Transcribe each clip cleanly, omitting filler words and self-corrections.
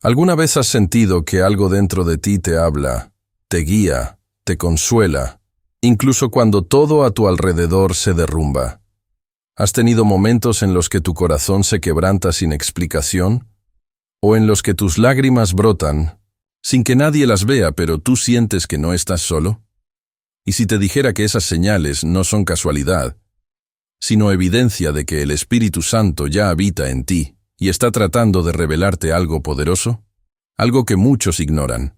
¿Alguna vez has sentido que algo dentro de ti te habla, te guía, te consuela, incluso cuando todo a tu alrededor se derrumba? ¿Has tenido momentos en los que tu corazón se quebranta sin explicación? ¿O en los que tus lágrimas brotan, sin que nadie las vea, pero tú sientes que no estás solo? Y si te dijera que esas señales no son casualidad, sino evidencia de que el Espíritu Santo ya habita en ti y está tratando de revelarte algo poderoso, algo que muchos ignoran,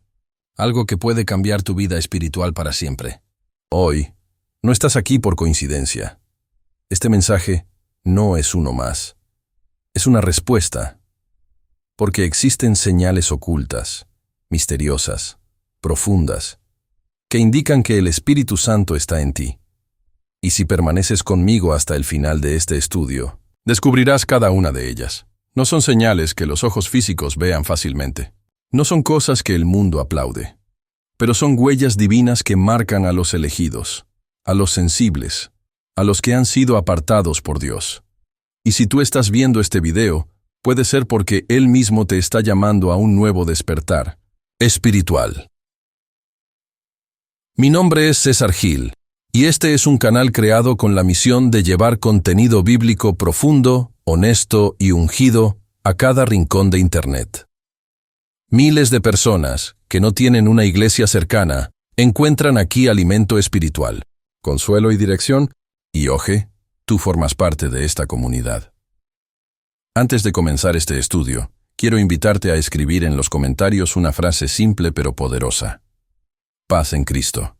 algo que puede cambiar tu vida espiritual para siempre. Hoy, no estás aquí por coincidencia. Este mensaje no es uno más. Es una respuesta, porque existen señales ocultas, misteriosas, profundas, que indican que el Espíritu Santo está en ti. Y si permaneces conmigo hasta el final de este estudio, descubrirás cada una de ellas. No son señales que los ojos físicos vean fácilmente. No son cosas que el mundo aplaude. Pero son huellas divinas que marcan a los elegidos, a los sensibles, a los que han sido apartados por Dios. Y si tú estás viendo este video, puede ser porque Él mismo te está llamando a un nuevo despertar espiritual. Mi nombre es César Gil, y este es un canal creado con la misión de llevar contenido bíblico profundo, honesto y ungido a cada rincón de Internet. Miles de personas que no tienen una iglesia cercana encuentran aquí alimento espiritual, consuelo y dirección, y oje, tú formas parte de esta comunidad. Antes de comenzar este estudio, quiero invitarte a escribir en los comentarios una frase simple pero poderosa: paz en Cristo.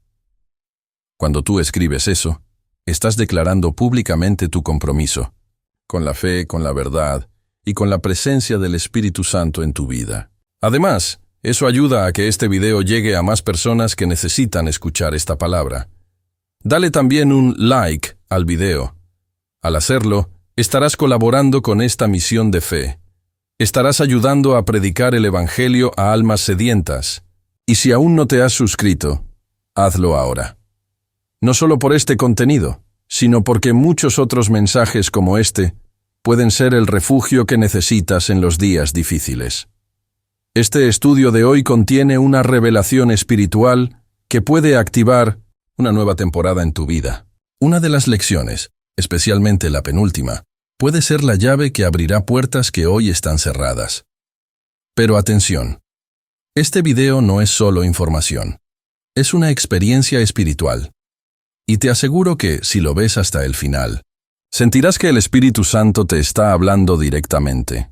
Cuando tú escribes eso, estás declarando públicamente tu compromiso con la fe, con la verdad y con la presencia del Espíritu Santo en tu vida. Además, eso ayuda a que este video llegue a más personas que necesitan escuchar esta palabra. Dale también un like al video. Al hacerlo, estarás colaborando con esta misión de fe. Estarás ayudando a predicar el Evangelio a almas sedientas. Y si aún no te has suscrito, hazlo ahora. No solo por este contenido, sino porque muchos otros mensajes como este pueden ser el refugio que necesitas en los días difíciles. Este estudio de hoy contiene una revelación espiritual que puede activar una nueva temporada en tu vida. Una de las lecciones, especialmente la penúltima, puede ser la llave que abrirá puertas que hoy están cerradas. Pero atención, este video no es solo información, es una experiencia espiritual. Y te aseguro que, si lo ves hasta el final, sentirás que el Espíritu Santo te está hablando directamente,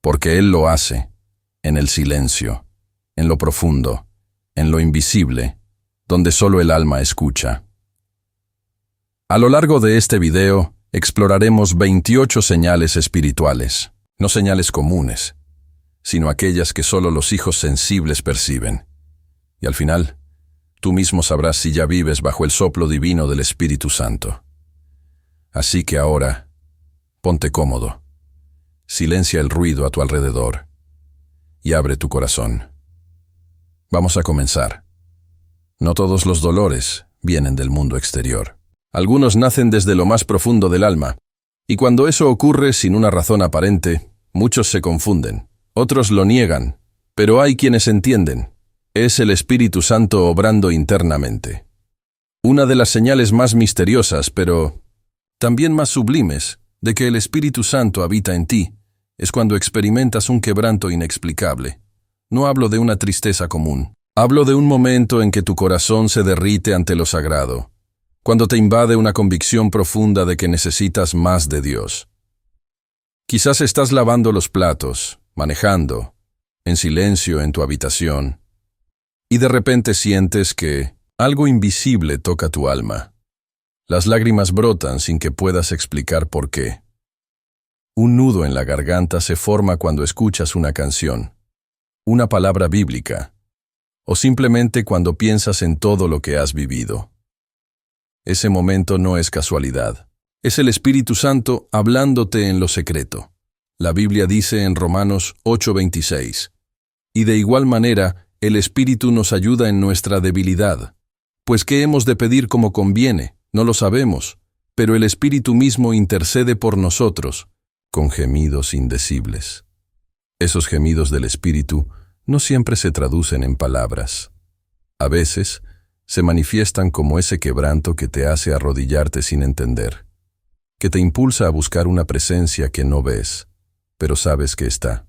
porque Él lo hace, en el silencio, en lo profundo, en lo invisible, donde solo el alma escucha. A lo largo de este video, exploraremos 28 señales espirituales, no señales comunes, sino aquellas que solo los hijos sensibles perciben. Y al final, tú mismo sabrás si ya vives bajo el soplo divino del Espíritu Santo. Así que ahora, ponte cómodo, silencia el ruido a tu alrededor y abre tu corazón. Vamos a comenzar. No todos los dolores vienen del mundo exterior. Algunos nacen desde lo más profundo del alma, y cuando eso ocurre sin una razón aparente, muchos se confunden. Otros lo niegan, pero hay quienes entienden. Es el Espíritu Santo obrando internamente. Una de las señales más misteriosas, pero también más sublimes, de que el Espíritu Santo habita en ti, es cuando experimentas un quebranto inexplicable. No hablo de una tristeza común. Hablo de un momento en que tu corazón se derrite ante lo sagrado, cuando te invade una convicción profunda de que necesitas más de Dios. Quizás estás lavando los platos, manejando, en silencio en tu habitación, y de repente sientes que algo invisible toca tu alma. Las lágrimas brotan sin que puedas explicar por qué. Un nudo en la garganta se forma cuando escuchas una canción, una palabra bíblica, o simplemente cuando piensas en todo lo que has vivido. Ese momento no es casualidad. Es el Espíritu Santo hablándote en lo secreto. La Biblia dice en Romanos 8:26, y de igual manera, el Espíritu nos ayuda en nuestra debilidad. Pues ¿qué hemos de pedir como conviene? No lo sabemos, pero el Espíritu mismo intercede por nosotros, con gemidos indecibles. Esos gemidos del espíritu no siempre se traducen en palabras. A veces, se manifiestan como ese quebranto que te hace arrodillarte sin entender, que te impulsa a buscar una presencia que no ves, pero sabes que está.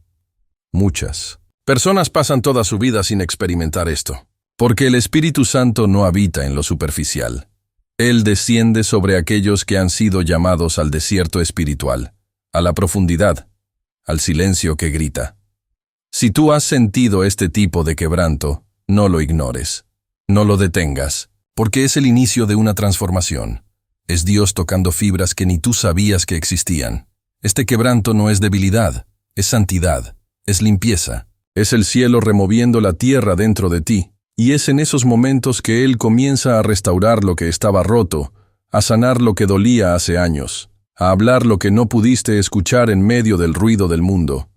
Muchas personas pasan toda su vida sin experimentar esto, porque el Espíritu Santo no habita en lo superficial. Él desciende sobre aquellos que han sido llamados al desierto espiritual, a la profundidad, al silencio que grita. Si tú has sentido este tipo de quebranto, no lo ignores. No lo detengas, porque es el inicio de una transformación. Es Dios tocando fibras que ni tú sabías que existían. Este quebranto no es debilidad, es santidad, es limpieza. Es el cielo removiendo la tierra dentro de ti, y es en esos momentos que Él comienza a restaurar lo que estaba roto, a sanar lo que dolía hace años, a hablar lo que no pudiste escuchar en medio del ruido del mundo.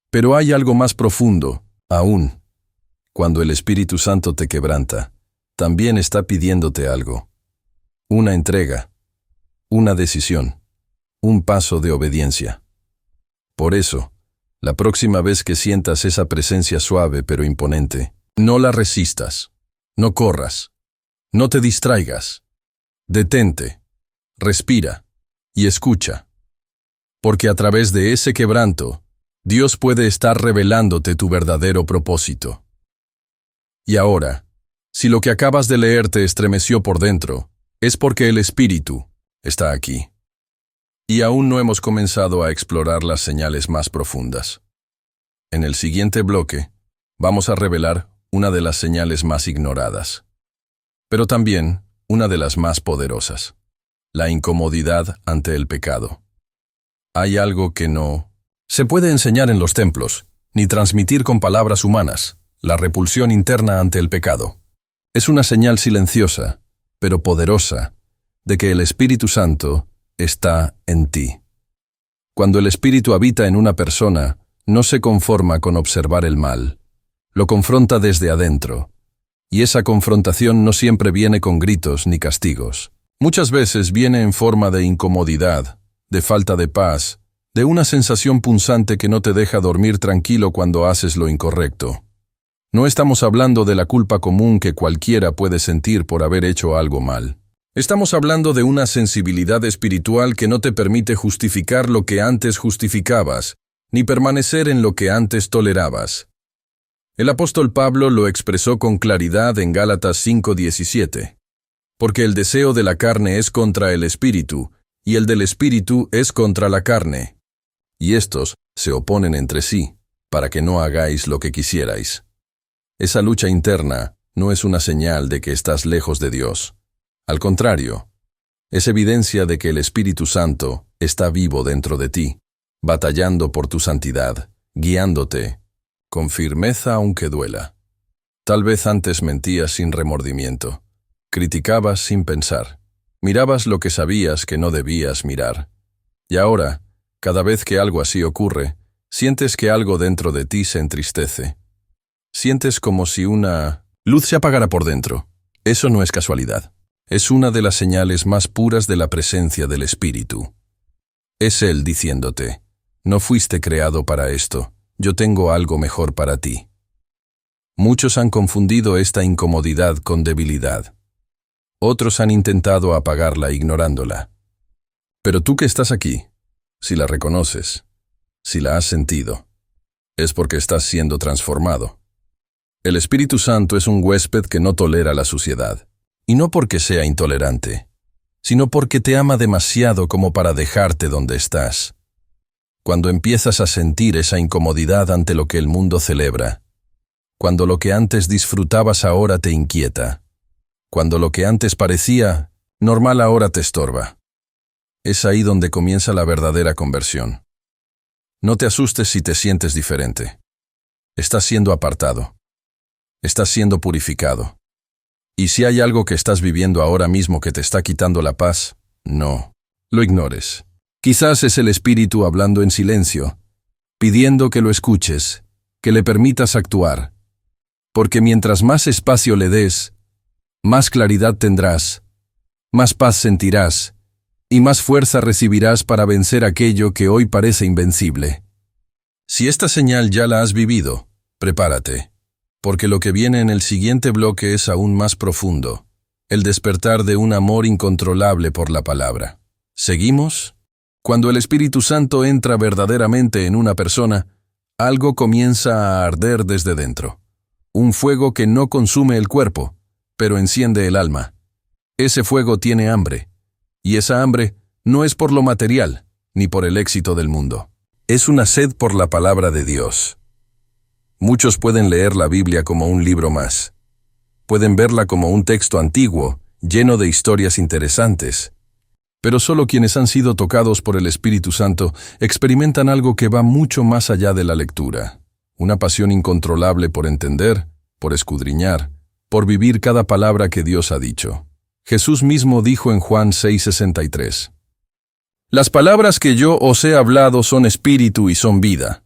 Pero hay algo más profundo, aún. Cuando el Espíritu Santo te quebranta, también está pidiéndote algo. Una entrega, una decisión, un paso de obediencia. Por eso, la próxima vez que sientas esa presencia suave pero imponente, no la resistas, no corras, no te distraigas. Detente, respira y escucha. Porque a través de ese quebranto, Dios puede estar revelándote tu verdadero propósito. Y ahora, si lo que acabas de leer te estremeció por dentro, es porque el Espíritu está aquí. Y aún no hemos comenzado a explorar las señales más profundas. En el siguiente bloque, vamos a revelar una de las señales más ignoradas, pero también una de las más poderosas: la incomodidad ante el pecado. Hay algo que no se puede enseñar en los templos, ni transmitir con palabras humanas: la repulsión interna ante el pecado. Es una señal silenciosa, pero poderosa, de que el Espíritu Santo está en ti. Cuando el Espíritu habita en una persona, no se conforma con observar el mal, lo confronta desde adentro, y esa confrontación no siempre viene con gritos ni castigos. Muchas veces viene en forma de incomodidad, de falta de paz, de una sensación punzante que no te deja dormir tranquilo cuando haces lo incorrecto. No estamos hablando de la culpa común que cualquiera puede sentir por haber hecho algo mal. Estamos hablando de una sensibilidad espiritual que no te permite justificar lo que antes justificabas, ni permanecer en lo que antes tolerabas. El apóstol Pablo lo expresó con claridad en Gálatas 5:17. Porque el deseo de la carne es contra el espíritu, y el del espíritu es contra la carne. Y estos se oponen entre sí, para que no hagáis lo que quisierais. Esa lucha interna no es una señal de que estás lejos de Dios. Al contrario, es evidencia de que el Espíritu Santo está vivo dentro de ti, batallando por tu santidad, guiándote, con firmeza aunque duela. Tal vez antes mentías sin remordimiento, criticabas sin pensar, mirabas lo que sabías que no debías mirar. Y ahora, cada vez que algo así ocurre, sientes que algo dentro de ti se entristece. Sientes como si una luz se apagara por dentro. Eso no es casualidad. Es una de las señales más puras de la presencia del Espíritu. Es Él diciéndote: no fuiste creado para esto, yo tengo algo mejor para ti. Muchos han confundido esta incomodidad con debilidad. Otros han intentado apagarla ignorándola. Pero tú que estás aquí, si la reconoces, si la has sentido, es porque estás siendo transformado. El Espíritu Santo es un huésped que no tolera la suciedad, y no porque sea intolerante, sino porque te ama demasiado como para dejarte donde estás. Cuando empiezas a sentir esa incomodidad ante lo que el mundo celebra, cuando lo que antes disfrutabas ahora te inquieta, cuando lo que antes parecía normal ahora te estorba, es ahí donde comienza la verdadera conversión. No te asustes si te sientes diferente. Estás siendo apartado. Estás siendo purificado. Y si hay algo que estás viviendo ahora mismo que te está quitando la paz, no lo ignores. Quizás es el Espíritu hablando en silencio, pidiendo que lo escuches, que le permitas actuar. Porque mientras más espacio le des, más claridad tendrás, más paz sentirás, y más fuerza recibirás para vencer aquello que hoy parece invencible. Si esta señal ya la has vivido, prepárate, porque lo que viene en el siguiente bloque es aún más profundo, el despertar de un amor incontrolable por la palabra. ¿Seguimos? Cuando el Espíritu Santo entra verdaderamente en una persona, algo comienza a arder desde dentro. Un fuego que no consume el cuerpo, pero enciende el alma. Ese fuego tiene hambre, y esa hambre no es por lo material, ni por el éxito del mundo. Es una sed por la palabra de Dios. Muchos pueden leer la Biblia como un libro más. Pueden verla como un texto antiguo, lleno de historias interesantes. Pero solo quienes han sido tocados por el Espíritu Santo experimentan algo que va mucho más allá de la lectura. Una pasión incontrolable por entender, por escudriñar, por vivir cada palabra que Dios ha dicho. Jesús mismo dijo en Juan 6:63, «Las palabras que yo os he hablado son espíritu y son vida».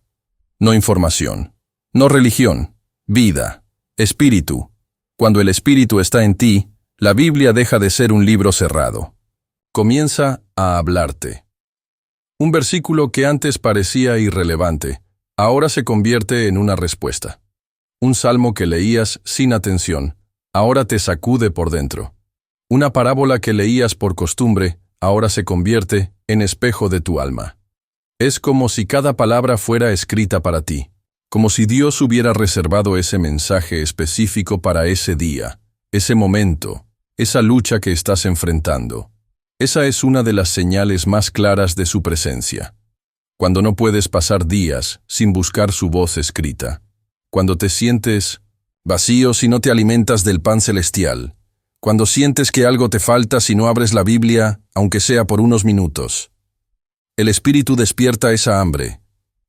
No información, no religión, vida, espíritu. Cuando el Espíritu está en ti, la Biblia deja de ser un libro cerrado. Comienza a hablarte. Un versículo que antes parecía irrelevante, ahora se convierte en una respuesta. Un salmo que leías sin atención, ahora te sacude por dentro. Una parábola que leías por costumbre, ahora se convierte en espejo de tu alma. Es como si cada palabra fuera escrita para ti, como si Dios hubiera reservado ese mensaje específico para ese día, ese momento, esa lucha que estás enfrentando. Esa es una de las señales más claras de su presencia. Cuando no puedes pasar días sin buscar su voz escrita. Cuando te sientes vacío si no te alimentas del pan celestial. Cuando sientes que algo te falta si no abres la Biblia, aunque sea por unos minutos. El Espíritu despierta esa hambre,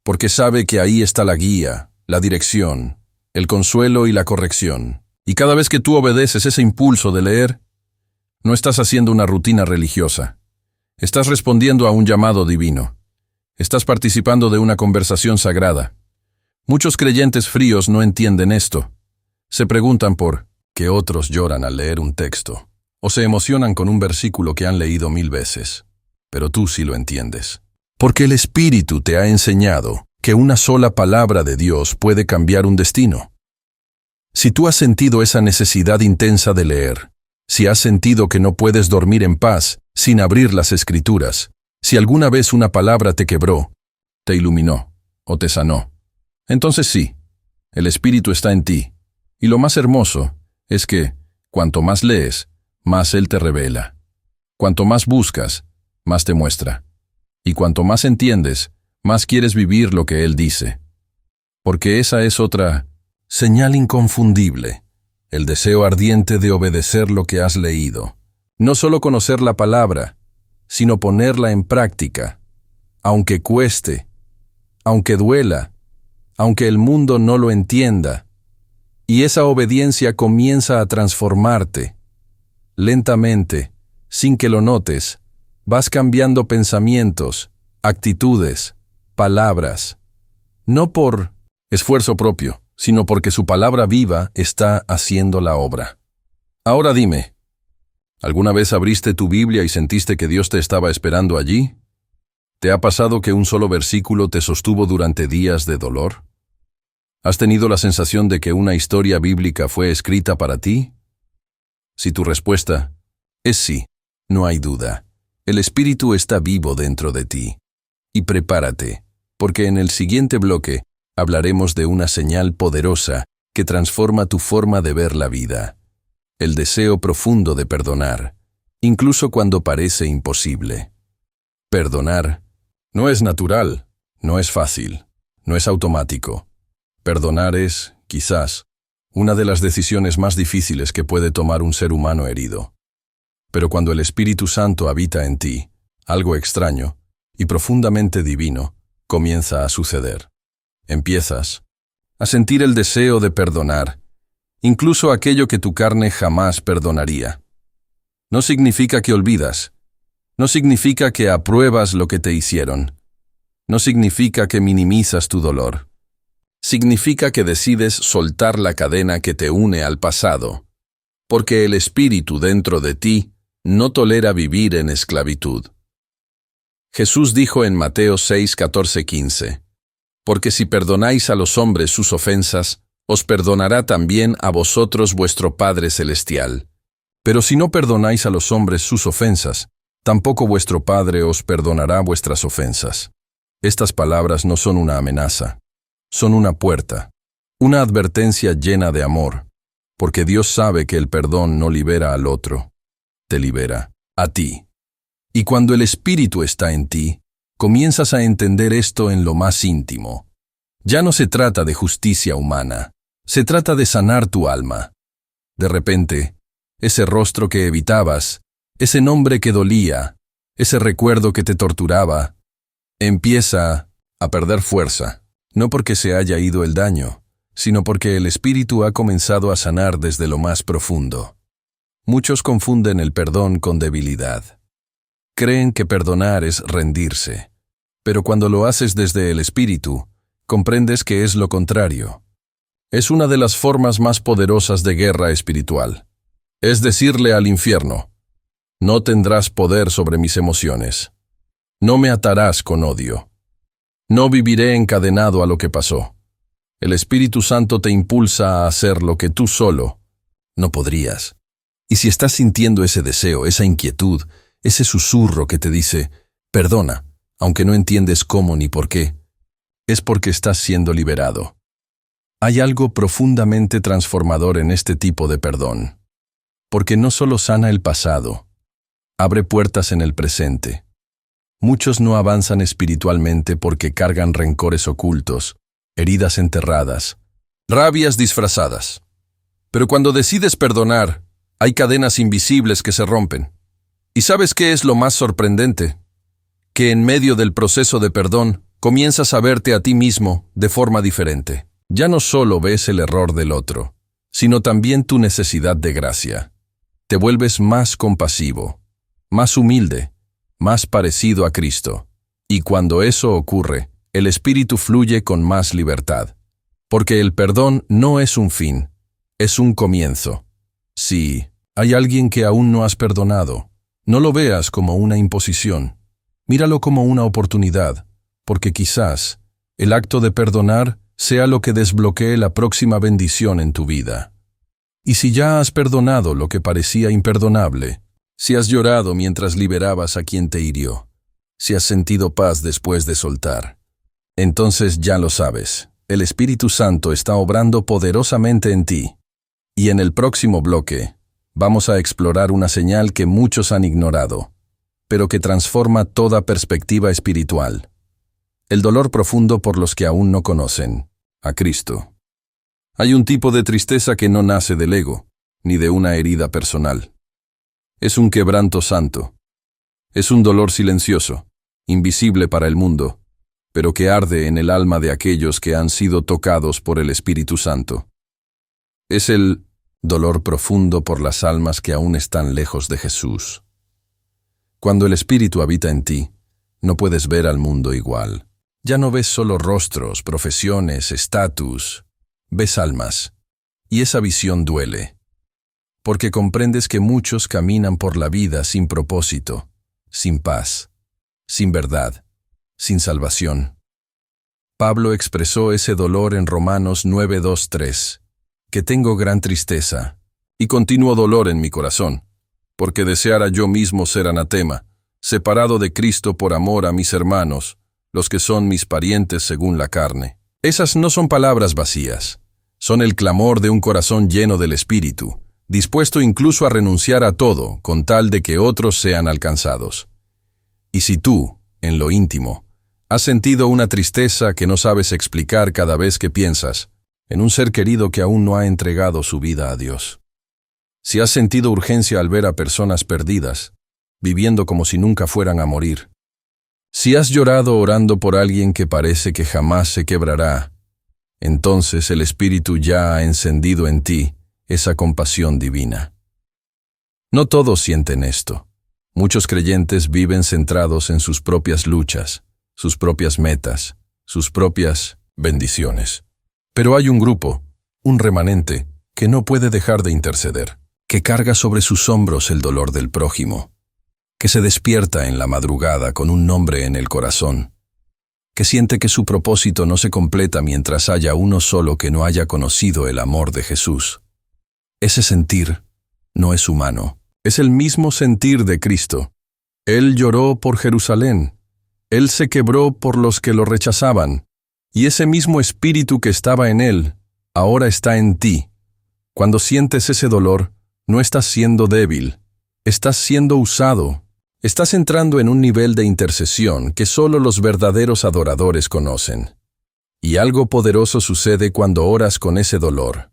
porque sabe que ahí está la guía, la dirección, el consuelo y la corrección. Y cada vez que tú obedeces ese impulso de leer, no estás haciendo una rutina religiosa. Estás respondiendo a un llamado divino. Estás participando de una conversación sagrada. Muchos creyentes fríos no entienden esto. Se preguntan por qué otros lloran al leer un texto, o se emocionan con un versículo que han leído 1000 veces. Pero tú sí lo entiendes. Porque el Espíritu te ha enseñado que una sola palabra de Dios puede cambiar un destino. Si tú has sentido esa necesidad intensa de leer, si has sentido que no puedes dormir en paz sin abrir las Escrituras, si alguna vez una palabra te quebró, te iluminó o te sanó, entonces sí, el Espíritu está en ti. Y lo más hermoso es que, cuanto más lees, más Él te revela. Cuanto más buscas, más te muestra. Y cuanto más entiendes, más quieres vivir lo que Él dice. Porque esa es otra señal inconfundible, el deseo ardiente de obedecer lo que has leído. No solo conocer la palabra, sino ponerla en práctica, aunque cueste, aunque duela, aunque el mundo no lo entienda. Y esa obediencia comienza a transformarte. Lentamente, sin que lo notes, vas cambiando pensamientos, actitudes, palabras. No por esfuerzo propio, sino porque su palabra viva está haciendo la obra. Ahora dime, ¿alguna vez abriste tu Biblia y sentiste que Dios te estaba esperando allí? ¿Te ha pasado que un solo versículo te sostuvo durante días de dolor? ¿Has tenido la sensación de que una historia bíblica fue escrita para ti? Si tu respuesta es sí, no hay duda. El Espíritu está vivo dentro de ti. Y prepárate, porque en el siguiente bloque hablaremos de una señal poderosa que transforma tu forma de ver la vida. El deseo profundo de perdonar, incluso cuando parece imposible. Perdonar no es natural, no es fácil, no es automático. Perdonar es, quizás, una de las decisiones más difíciles que puede tomar un ser humano herido. Pero cuando el Espíritu Santo habita en ti, algo extraño y profundamente divino comienza a suceder. Empiezas a sentir el deseo de perdonar, incluso aquello que tu carne jamás perdonaría. No significa que olvidas, no significa que apruebas lo que te hicieron, no significa que minimizas tu dolor. Significa que decides soltar la cadena que te une al pasado, porque el Espíritu dentro de ti no tolera vivir en esclavitud. Jesús dijo en Mateo 6:14-15, Porque si perdonáis a los hombres sus ofensas, os perdonará también a vosotros vuestro Padre Celestial. Pero si no perdonáis a los hombres sus ofensas, tampoco vuestro Padre os perdonará vuestras ofensas. Estas palabras no son una amenaza, son una puerta, una advertencia llena de amor, porque Dios sabe que el perdón no libera al otro, te libera a ti. Y cuando el Espíritu está en ti, comienzas a entender esto en lo más íntimo. Ya no se trata de justicia humana, se trata de sanar tu alma. De repente, ese rostro que evitabas, ese nombre que dolía, ese recuerdo que te torturaba, empieza a perder fuerza, no porque se haya ido el daño, sino porque el Espíritu ha comenzado a sanar desde lo más profundo. Muchos confunden el perdón con debilidad. Creen que perdonar es rendirse, pero cuando lo haces desde el Espíritu, comprendes que es lo contrario. Es una de las formas más poderosas de guerra espiritual. Es decirle al infierno: no tendrás poder sobre mis emociones. No me atarás con odio. No viviré encadenado a lo que pasó. El Espíritu Santo te impulsa a hacer lo que tú solo no podrías. Y si estás sintiendo ese deseo, esa inquietud, ese susurro que te dice, perdona, aunque no entiendes cómo ni por qué, es porque estás siendo liberado. Hay algo profundamente transformador en este tipo de perdón, porque no solo sana el pasado, abre puertas en el presente. Muchos no avanzan espiritualmente porque cargan rencores ocultos, heridas enterradas, rabias disfrazadas. Pero cuando decides perdonar, hay cadenas invisibles que se rompen. ¿Y sabes qué es lo más sorprendente? Que en medio del proceso de perdón, comienzas a verte a ti mismo de forma diferente. Ya no solo ves el error del otro, sino también tu necesidad de gracia. Te vuelves más compasivo, más humilde, más parecido a Cristo. Y cuando eso ocurre, el Espíritu fluye con más libertad. Porque el perdón no es un fin, es un comienzo. Si hay alguien que aún no has perdonado, no lo veas como una imposición. Míralo como una oportunidad, porque quizás el acto de perdonar sea lo que desbloquee la próxima bendición en tu vida. Y si ya has perdonado lo que parecía imperdonable, si has llorado mientras liberabas a quien te hirió, si has sentido paz después de soltar, entonces ya lo sabes, el Espíritu Santo está obrando poderosamente en ti. Y en el próximo bloque, vamos a explorar una señal que muchos han ignorado, pero que transforma toda perspectiva espiritual. El dolor profundo por los que aún no conocen a Cristo. Hay un tipo de tristeza que no nace del ego, ni de una herida personal. Es un quebranto santo. Es un dolor silencioso, invisible para el mundo, pero que arde en el alma de aquellos que han sido tocados por el Espíritu Santo. Es el dolor profundo por las almas que aún están lejos de Jesús. Cuando el Espíritu habita en ti, no puedes ver al mundo igual. Ya no ves solo rostros, profesiones, estatus, ves almas. Y esa visión duele, porque comprendes que muchos caminan por la vida sin propósito, sin paz, sin verdad, sin salvación. Pablo expresó ese dolor en Romanos 9:2-3, que tengo gran tristeza y continuo dolor en mi corazón, porque deseara yo mismo ser anatema, separado de Cristo por amor a mis hermanos, los que son mis parientes según la carne. Esas no son palabras vacías, son el clamor de un corazón lleno del Espíritu, dispuesto incluso a renunciar a todo con tal de que otros sean alcanzados. Y si tú, en lo íntimo, has sentido una tristeza que no sabes explicar cada vez que piensas en un ser querido que aún no ha entregado su vida a Dios. Si has sentido urgencia al ver a personas perdidas, viviendo como si nunca fueran a morir. Si has llorado orando por alguien que parece que jamás se quebrará, entonces el Espíritu ya ha encendido en ti esa compasión divina. No todos sienten esto. Muchos creyentes viven centrados en sus propias luchas, sus propias metas, sus propias bendiciones. Pero hay un grupo, un remanente, que no puede dejar de interceder, que carga sobre sus hombros el dolor del prójimo, que se despierta en la madrugada con un nombre en el corazón, que siente que su propósito no se completa mientras haya uno solo que no haya conocido el amor de Jesús. Ese sentir no es humano, es el mismo sentir de Cristo. Él lloró por Jerusalén, Él se quebró por los que lo rechazaban, y ese mismo espíritu que estaba en Él, ahora está en ti. Cuando sientes ese dolor, no estás siendo débil, estás siendo usado. Estás entrando en un nivel de intercesión que solo los verdaderos adoradores conocen. Y algo poderoso sucede cuando oras con ese dolor.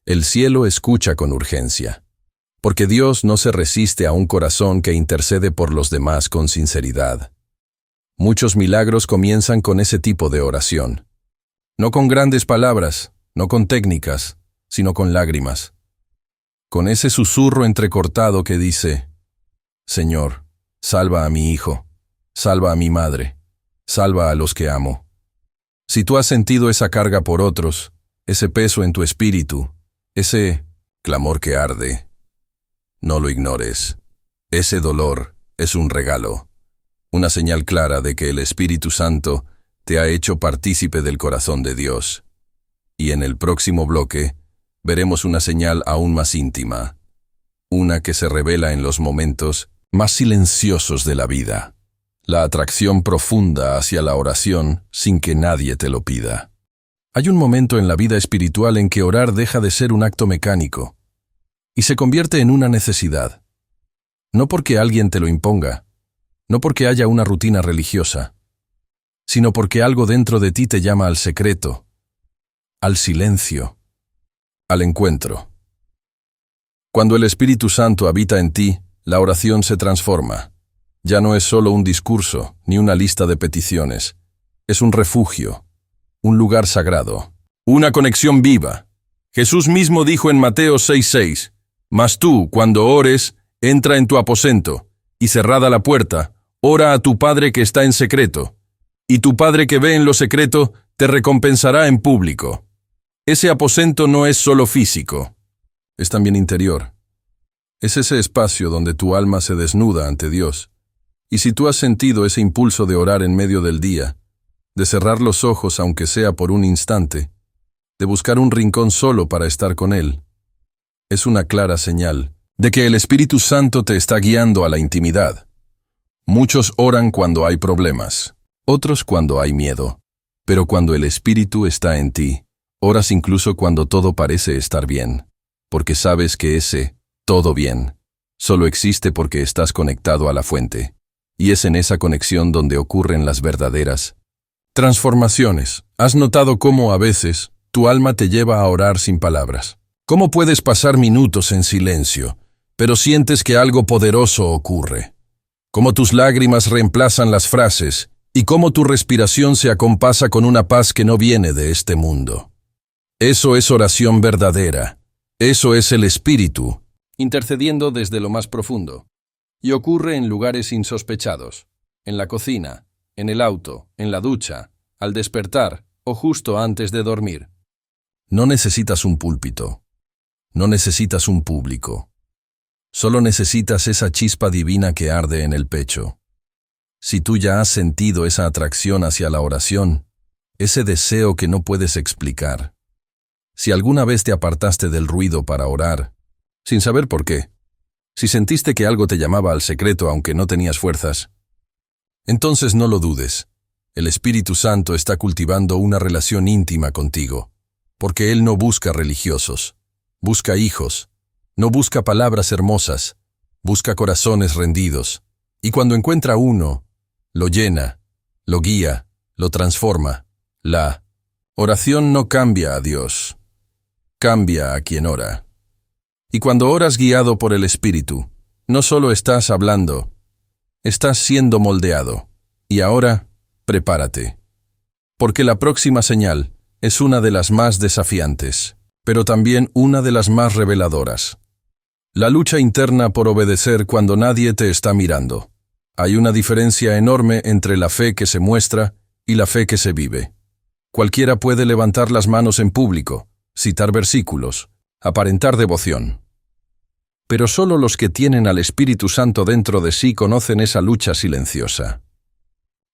El cielo escucha con urgencia. Porque Dios no se resiste a un corazón que intercede por los demás con sinceridad. Muchos milagros comienzan con ese tipo de oración. No con grandes palabras, no con técnicas, sino con lágrimas. Con ese susurro entrecortado que dice: Señor, salva a mi hijo, salva a mi madre, salva a los que amo. Si tú has sentido esa carga por otros, ese peso en tu espíritu, ese clamor que arde, no lo ignores. Ese dolor es un regalo, una señal clara de que el Espíritu Santo te ha hecho partícipe del corazón de Dios. Y en el próximo bloque, veremos una señal aún más íntima, una que se revela en los momentos más silenciosos de la vida, la atracción profunda hacia la oración sin que nadie te lo pida. Hay un momento en la vida espiritual en que orar deja de ser un acto mecánico y se convierte en una necesidad. No porque alguien te lo imponga, no porque haya una rutina religiosa, sino porque algo dentro de ti te llama al secreto, al silencio, al encuentro. Cuando el Espíritu Santo habita en ti, la oración se transforma. Ya no es solo un discurso, ni una lista de peticiones. Es un refugio, un lugar sagrado, una conexión viva. Jesús mismo dijo en Mateo 6:6, «Mas tú, cuando ores, entra en tu aposento, y cerrada la puerta, ora a tu Padre que está en secreto, y tu Padre que ve en lo secreto te recompensará en público». Ese aposento no es solo físico, es también interior. Es ese espacio donde tu alma se desnuda ante Dios. Y si tú has sentido ese impulso de orar en medio del día, de cerrar los ojos aunque sea por un instante, de buscar un rincón solo para estar con Él, es una clara señal de que el Espíritu Santo te está guiando a la intimidad. Muchos oran cuando hay problemas, otros cuando hay miedo, pero cuando el Espíritu está en ti, oras incluso cuando todo parece estar bien, porque sabes que ese todo bien solo existe porque estás conectado a la fuente, y es en esa conexión donde ocurren las verdaderas transformaciones. ¿Has notado cómo a veces tu alma te lleva a orar sin palabras? ¿Cómo puedes pasar minutos en silencio, pero sientes que algo poderoso ocurre? ¿Cómo tus lágrimas reemplazan las frases y cómo tu respiración se acompasa con una paz que no viene de este mundo? Eso es oración verdadera. Eso es el Espíritu intercediendo desde lo más profundo. Y ocurre en lugares insospechados, en la cocina, en el auto, en la ducha, al despertar o justo antes de dormir. No necesitas un púlpito, no necesitas un público. Solo necesitas esa chispa divina que arde en el pecho. Si tú ya has sentido esa atracción hacia la oración, ese deseo que no puedes explicar, si alguna vez te apartaste del ruido para orar, sin saber por qué, si sentiste que algo te llamaba al secreto aunque no tenías fuerzas, entonces no lo dudes. El Espíritu Santo está cultivando una relación íntima contigo, porque Él no busca religiosos, busca hijos, no busca palabras hermosas, busca corazones rendidos, y cuando encuentra uno, lo llena, lo guía, lo transforma. La oración no cambia a Dios, cambia a quien ora. Y cuando oras guiado por el Espíritu, no solo estás hablando, estás siendo moldeado. Y ahora, prepárate. Porque la próxima señal es una de las más desafiantes, pero también una de las más reveladoras. La lucha interna por obedecer cuando nadie te está mirando. Hay una diferencia enorme entre la fe que se muestra y la fe que se vive. Cualquiera puede levantar las manos en público, citar versículos, aparentar devoción. Pero solo los que tienen al Espíritu Santo dentro de sí conocen esa lucha silenciosa.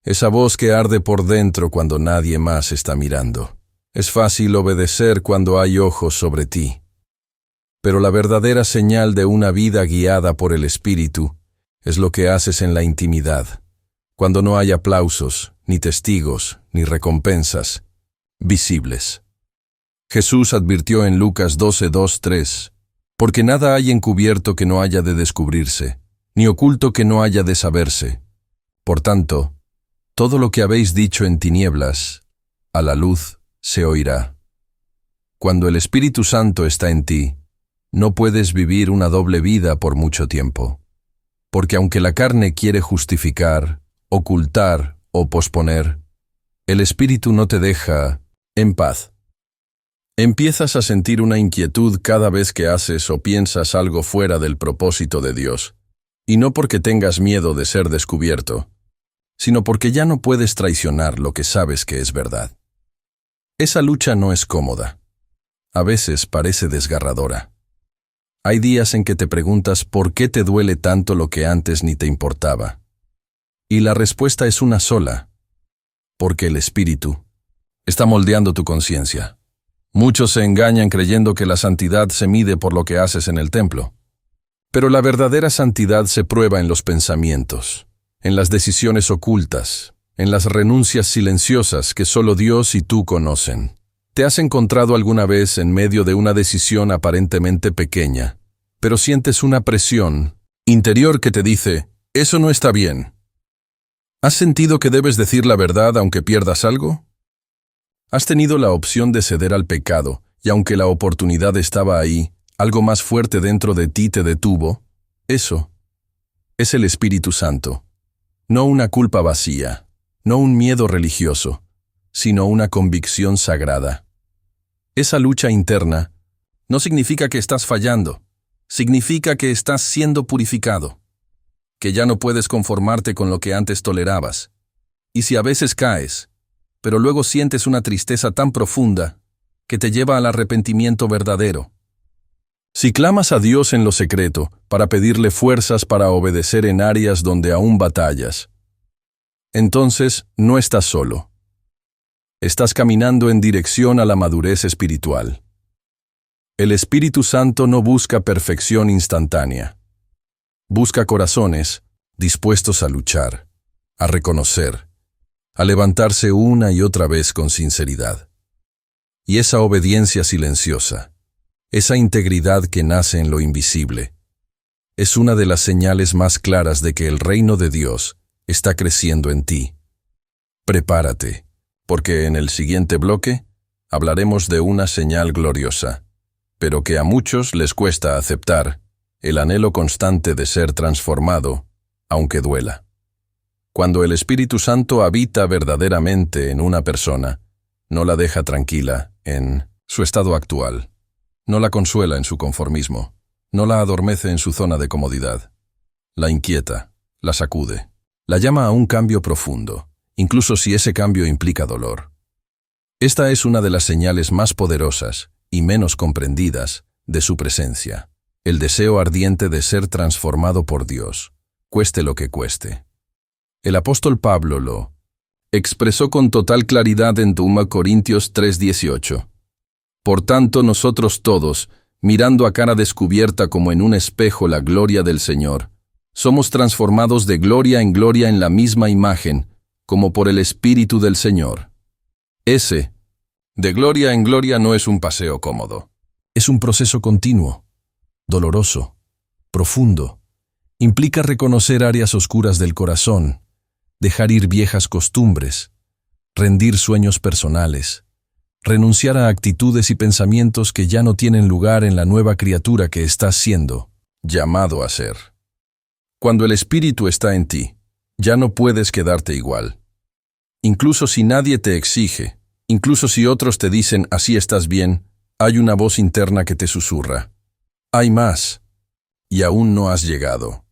Esa voz que arde por dentro cuando nadie más está mirando. Es fácil obedecer cuando hay ojos sobre ti. Pero la verdadera señal de una vida guiada por el Espíritu es lo que haces en la intimidad, cuando no hay aplausos, ni testigos, ni recompensas visibles. Jesús advirtió en Lucas 12:2-3, porque nada hay encubierto que no haya de descubrirse, ni oculto que no haya de saberse. Por tanto, todo lo que habéis dicho en tinieblas, a la luz se oirá. Cuando el Espíritu Santo está en ti, no puedes vivir una doble vida por mucho tiempo, porque aunque la carne quiere justificar, ocultar o posponer, el Espíritu no te deja en paz. Empiezas a sentir una inquietud cada vez que haces o piensas algo fuera del propósito de Dios, y no porque tengas miedo de ser descubierto, sino porque ya no puedes traicionar lo que sabes que es verdad. Esa lucha no es cómoda. A veces parece desgarradora. Hay días en que te preguntas por qué te duele tanto lo que antes ni te importaba. Y la respuesta es una sola: porque el Espíritu está moldeando tu conciencia. Muchos se engañan creyendo que la santidad se mide por lo que haces en el templo. Pero la verdadera santidad se prueba en los pensamientos, en las decisiones ocultas, en las renuncias silenciosas que solo Dios y tú conocen. ¿Te has encontrado alguna vez en medio de una decisión aparentemente pequeña, pero sientes una presión interior que te dice, eso no está bien? ¿Has sentido que debes decir la verdad aunque pierdas algo? ¿Has tenido la opción de ceder al pecado, y aunque la oportunidad estaba ahí, algo más fuerte dentro de ti te detuvo? Eso es el Espíritu Santo. No una culpa vacía, no un miedo religioso, sino una convicción sagrada. Esa lucha interna no significa que estás fallando, significa que estás siendo purificado, que ya no puedes conformarte con lo que antes tolerabas. Y si a veces caes, pero luego sientes una tristeza tan profunda que te lleva al arrepentimiento verdadero. Si clamas a Dios en lo secreto para pedirle fuerzas para obedecer en áreas donde aún batallas, entonces no estás solo. Estás caminando en dirección a la madurez espiritual. El Espíritu Santo no busca perfección instantánea. Busca corazones dispuestos a luchar, a reconocer, a levantarse una y otra vez con sinceridad. Y esa obediencia silenciosa, esa integridad que nace en lo invisible, es una de las señales más claras de que el reino de Dios está creciendo en ti. Prepárate, porque en el siguiente bloque hablaremos de una señal gloriosa, pero que a muchos les cuesta aceptar: el anhelo constante de ser transformado, aunque duela. Cuando el Espíritu Santo habita verdaderamente en una persona, no la deja tranquila en su estado actual, no la consuela en su conformismo, no la adormece en su zona de comodidad. La inquieta, la sacude, la llama a un cambio profundo, incluso si ese cambio implica dolor. Esta es una de las señales más poderosas y menos comprendidas de su presencia, el deseo ardiente de ser transformado por Dios, cueste lo que cueste. El apóstol Pablo lo expresó con total claridad en 2 Corintios 3:18. Por tanto, nosotros todos, mirando a cara descubierta como en un espejo la gloria del Señor, somos transformados de gloria en gloria en la misma imagen, como por el Espíritu del Señor. Ese, de gloria en gloria, no es un paseo cómodo. Es un proceso continuo, doloroso, profundo. Implica reconocer áreas oscuras del corazón, dejar ir viejas costumbres, rendir sueños personales, renunciar a actitudes y pensamientos que ya no tienen lugar en la nueva criatura que estás siendo llamado a ser. Cuando el Espíritu está en ti, ya no puedes quedarte igual. Incluso si nadie te exige, incluso si otros te dicen así estás bien, hay una voz interna que te susurra: hay más, y aún no has llegado.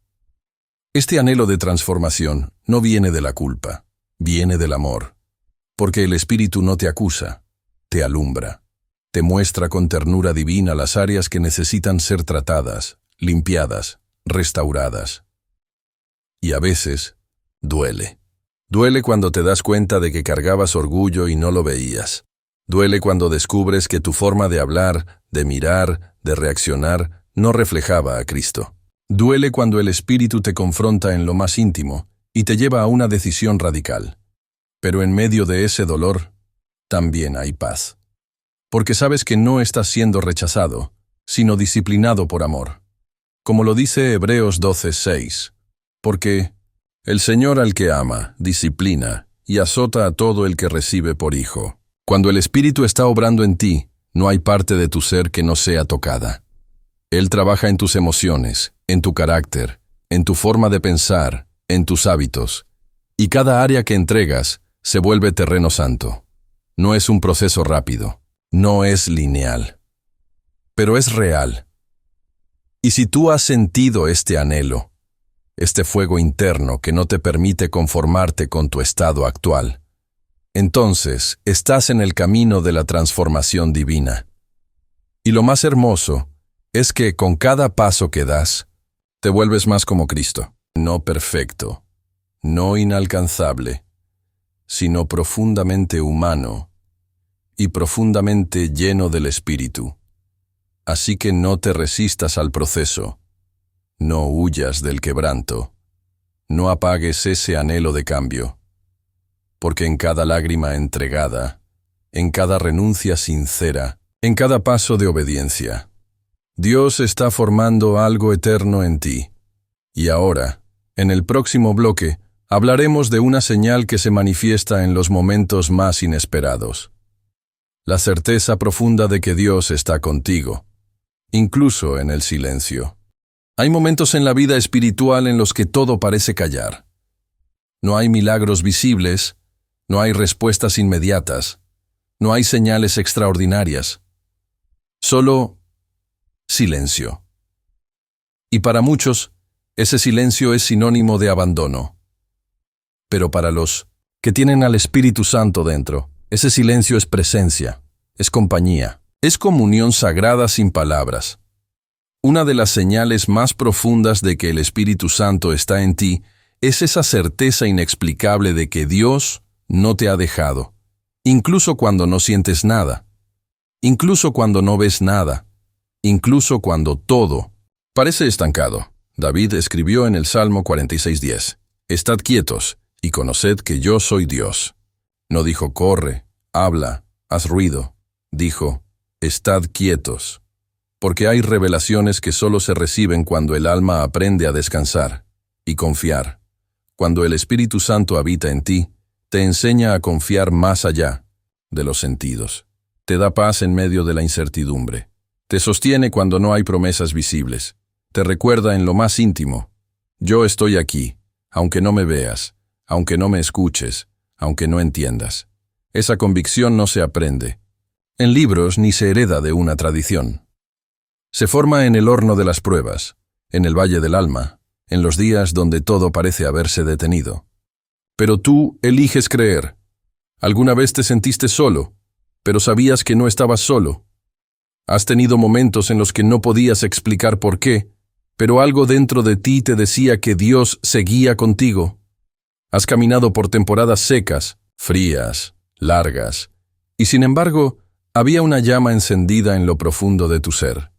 Este anhelo de transformación no viene de la culpa, viene del amor, porque el Espíritu no te acusa, te alumbra, te muestra con ternura divina las áreas que necesitan ser tratadas, limpiadas, restauradas. Y a veces duele. Duele cuando te das cuenta de que cargabas orgullo y no lo veías. Duele cuando descubres que tu forma de hablar, de mirar, de reaccionar, no reflejaba a Cristo. Duele cuando el Espíritu te confronta en lo más íntimo y te lleva a una decisión radical. Pero en medio de ese dolor, también hay paz. Porque sabes que no estás siendo rechazado, sino disciplinado por amor. Como lo dice Hebreos 12:6, porque el Señor al que ama, disciplina y azota a todo el que recibe por hijo. Cuando el Espíritu está obrando en ti, no hay parte de tu ser que no sea tocada. Él trabaja en tus emociones, en tu carácter, en tu forma de pensar, en tus hábitos, y cada área que entregas se vuelve terreno santo. No es un proceso rápido, no es lineal, pero es real. Y si tú has sentido este anhelo, este fuego interno que no te permite conformarte con tu estado actual, entonces estás en el camino de la transformación divina. Y lo más hermoso es que con cada paso que das, te vuelves más como Cristo, no perfecto, no inalcanzable, sino profundamente humano y profundamente lleno del Espíritu. Así que no te resistas al proceso, no huyas del quebranto, no apagues ese anhelo de cambio, porque en cada lágrima entregada, en cada renuncia sincera, en cada paso de obediencia, Dios está formando algo eterno en ti. Y ahora, en el próximo bloque, hablaremos de una señal que se manifiesta en los momentos más inesperados. La certeza profunda de que Dios está contigo, incluso en el silencio. Hay momentos en la vida espiritual en los que todo parece callar. No hay milagros visibles, no hay respuestas inmediatas, no hay señales extraordinarias. Solo silencio. Y para muchos, ese silencio es sinónimo de abandono. Pero para los que tienen al Espíritu Santo dentro, ese silencio es presencia, es compañía, es comunión sagrada sin palabras. Una de las señales más profundas de que el Espíritu Santo está en ti es esa certeza inexplicable de que Dios no te ha dejado, incluso cuando no sientes nada, incluso cuando no ves nada, incluso cuando todo parece estancado. David escribió en el Salmo 46:10, «Estad quietos y conoced que yo soy Dios». No dijo corre, habla, haz ruido. Dijo, «Estad quietos», porque hay revelaciones que solo se reciben cuando el alma aprende a descansar y confiar. Cuando el Espíritu Santo habita en ti, te enseña a confiar más allá de los sentidos. Te da paz en medio de la incertidumbre. Te sostiene cuando no hay promesas visibles. Te recuerda en lo más íntimo, yo estoy aquí, aunque no me veas, aunque no me escuches, aunque no entiendas. Esa convicción no se aprende en libros ni se hereda de una tradición. Se forma en el horno de las pruebas, en el valle del alma, en los días donde todo parece haberse detenido. Pero tú eliges creer. Alguna vez te sentiste solo, pero sabías que no estabas solo. Has tenido momentos en los que no podías explicar por qué, pero algo dentro de ti te decía que Dios seguía contigo. Has caminado por temporadas secas, frías, largas, y sin embargo, había una llama encendida en lo profundo de tu ser.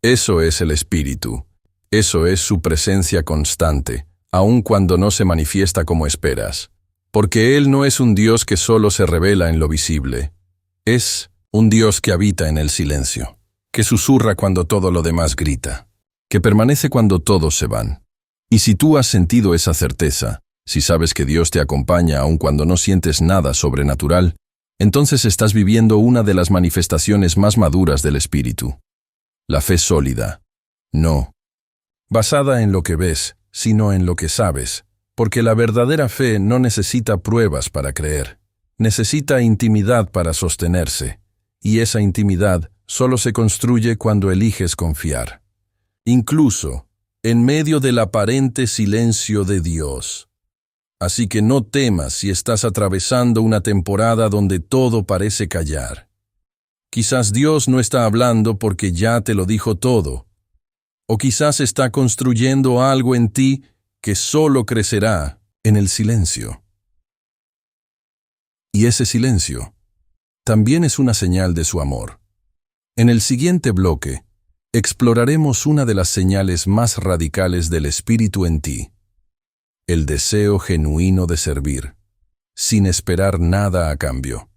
Eso es el Espíritu. Eso es su presencia constante, aun cuando no se manifiesta como esperas. Porque Él no es un Dios que solo se revela en lo visible. Es un Dios que habita en el silencio, que susurra cuando todo lo demás grita, que permanece cuando todos se van. Y si tú has sentido esa certeza, si sabes que Dios te acompaña aun cuando no sientes nada sobrenatural, entonces estás viviendo una de las manifestaciones más maduras del Espíritu. La fe sólida. No basada en lo que ves, sino en lo que sabes, porque la verdadera fe no necesita pruebas para creer. Necesita intimidad para sostenerse, y esa intimidad solo se construye cuando eliges confiar. Incluso en medio del aparente silencio de Dios. Así que no temas si estás atravesando una temporada donde todo parece callar. Quizás Dios no está hablando porque ya te lo dijo todo, o quizás está construyendo algo en ti que solo crecerá en el silencio. Y ese silencio también es una señal de su amor. En el siguiente bloque, exploraremos una de las señales más radicales del Espíritu en ti: el deseo genuino de servir, sin esperar nada a cambio.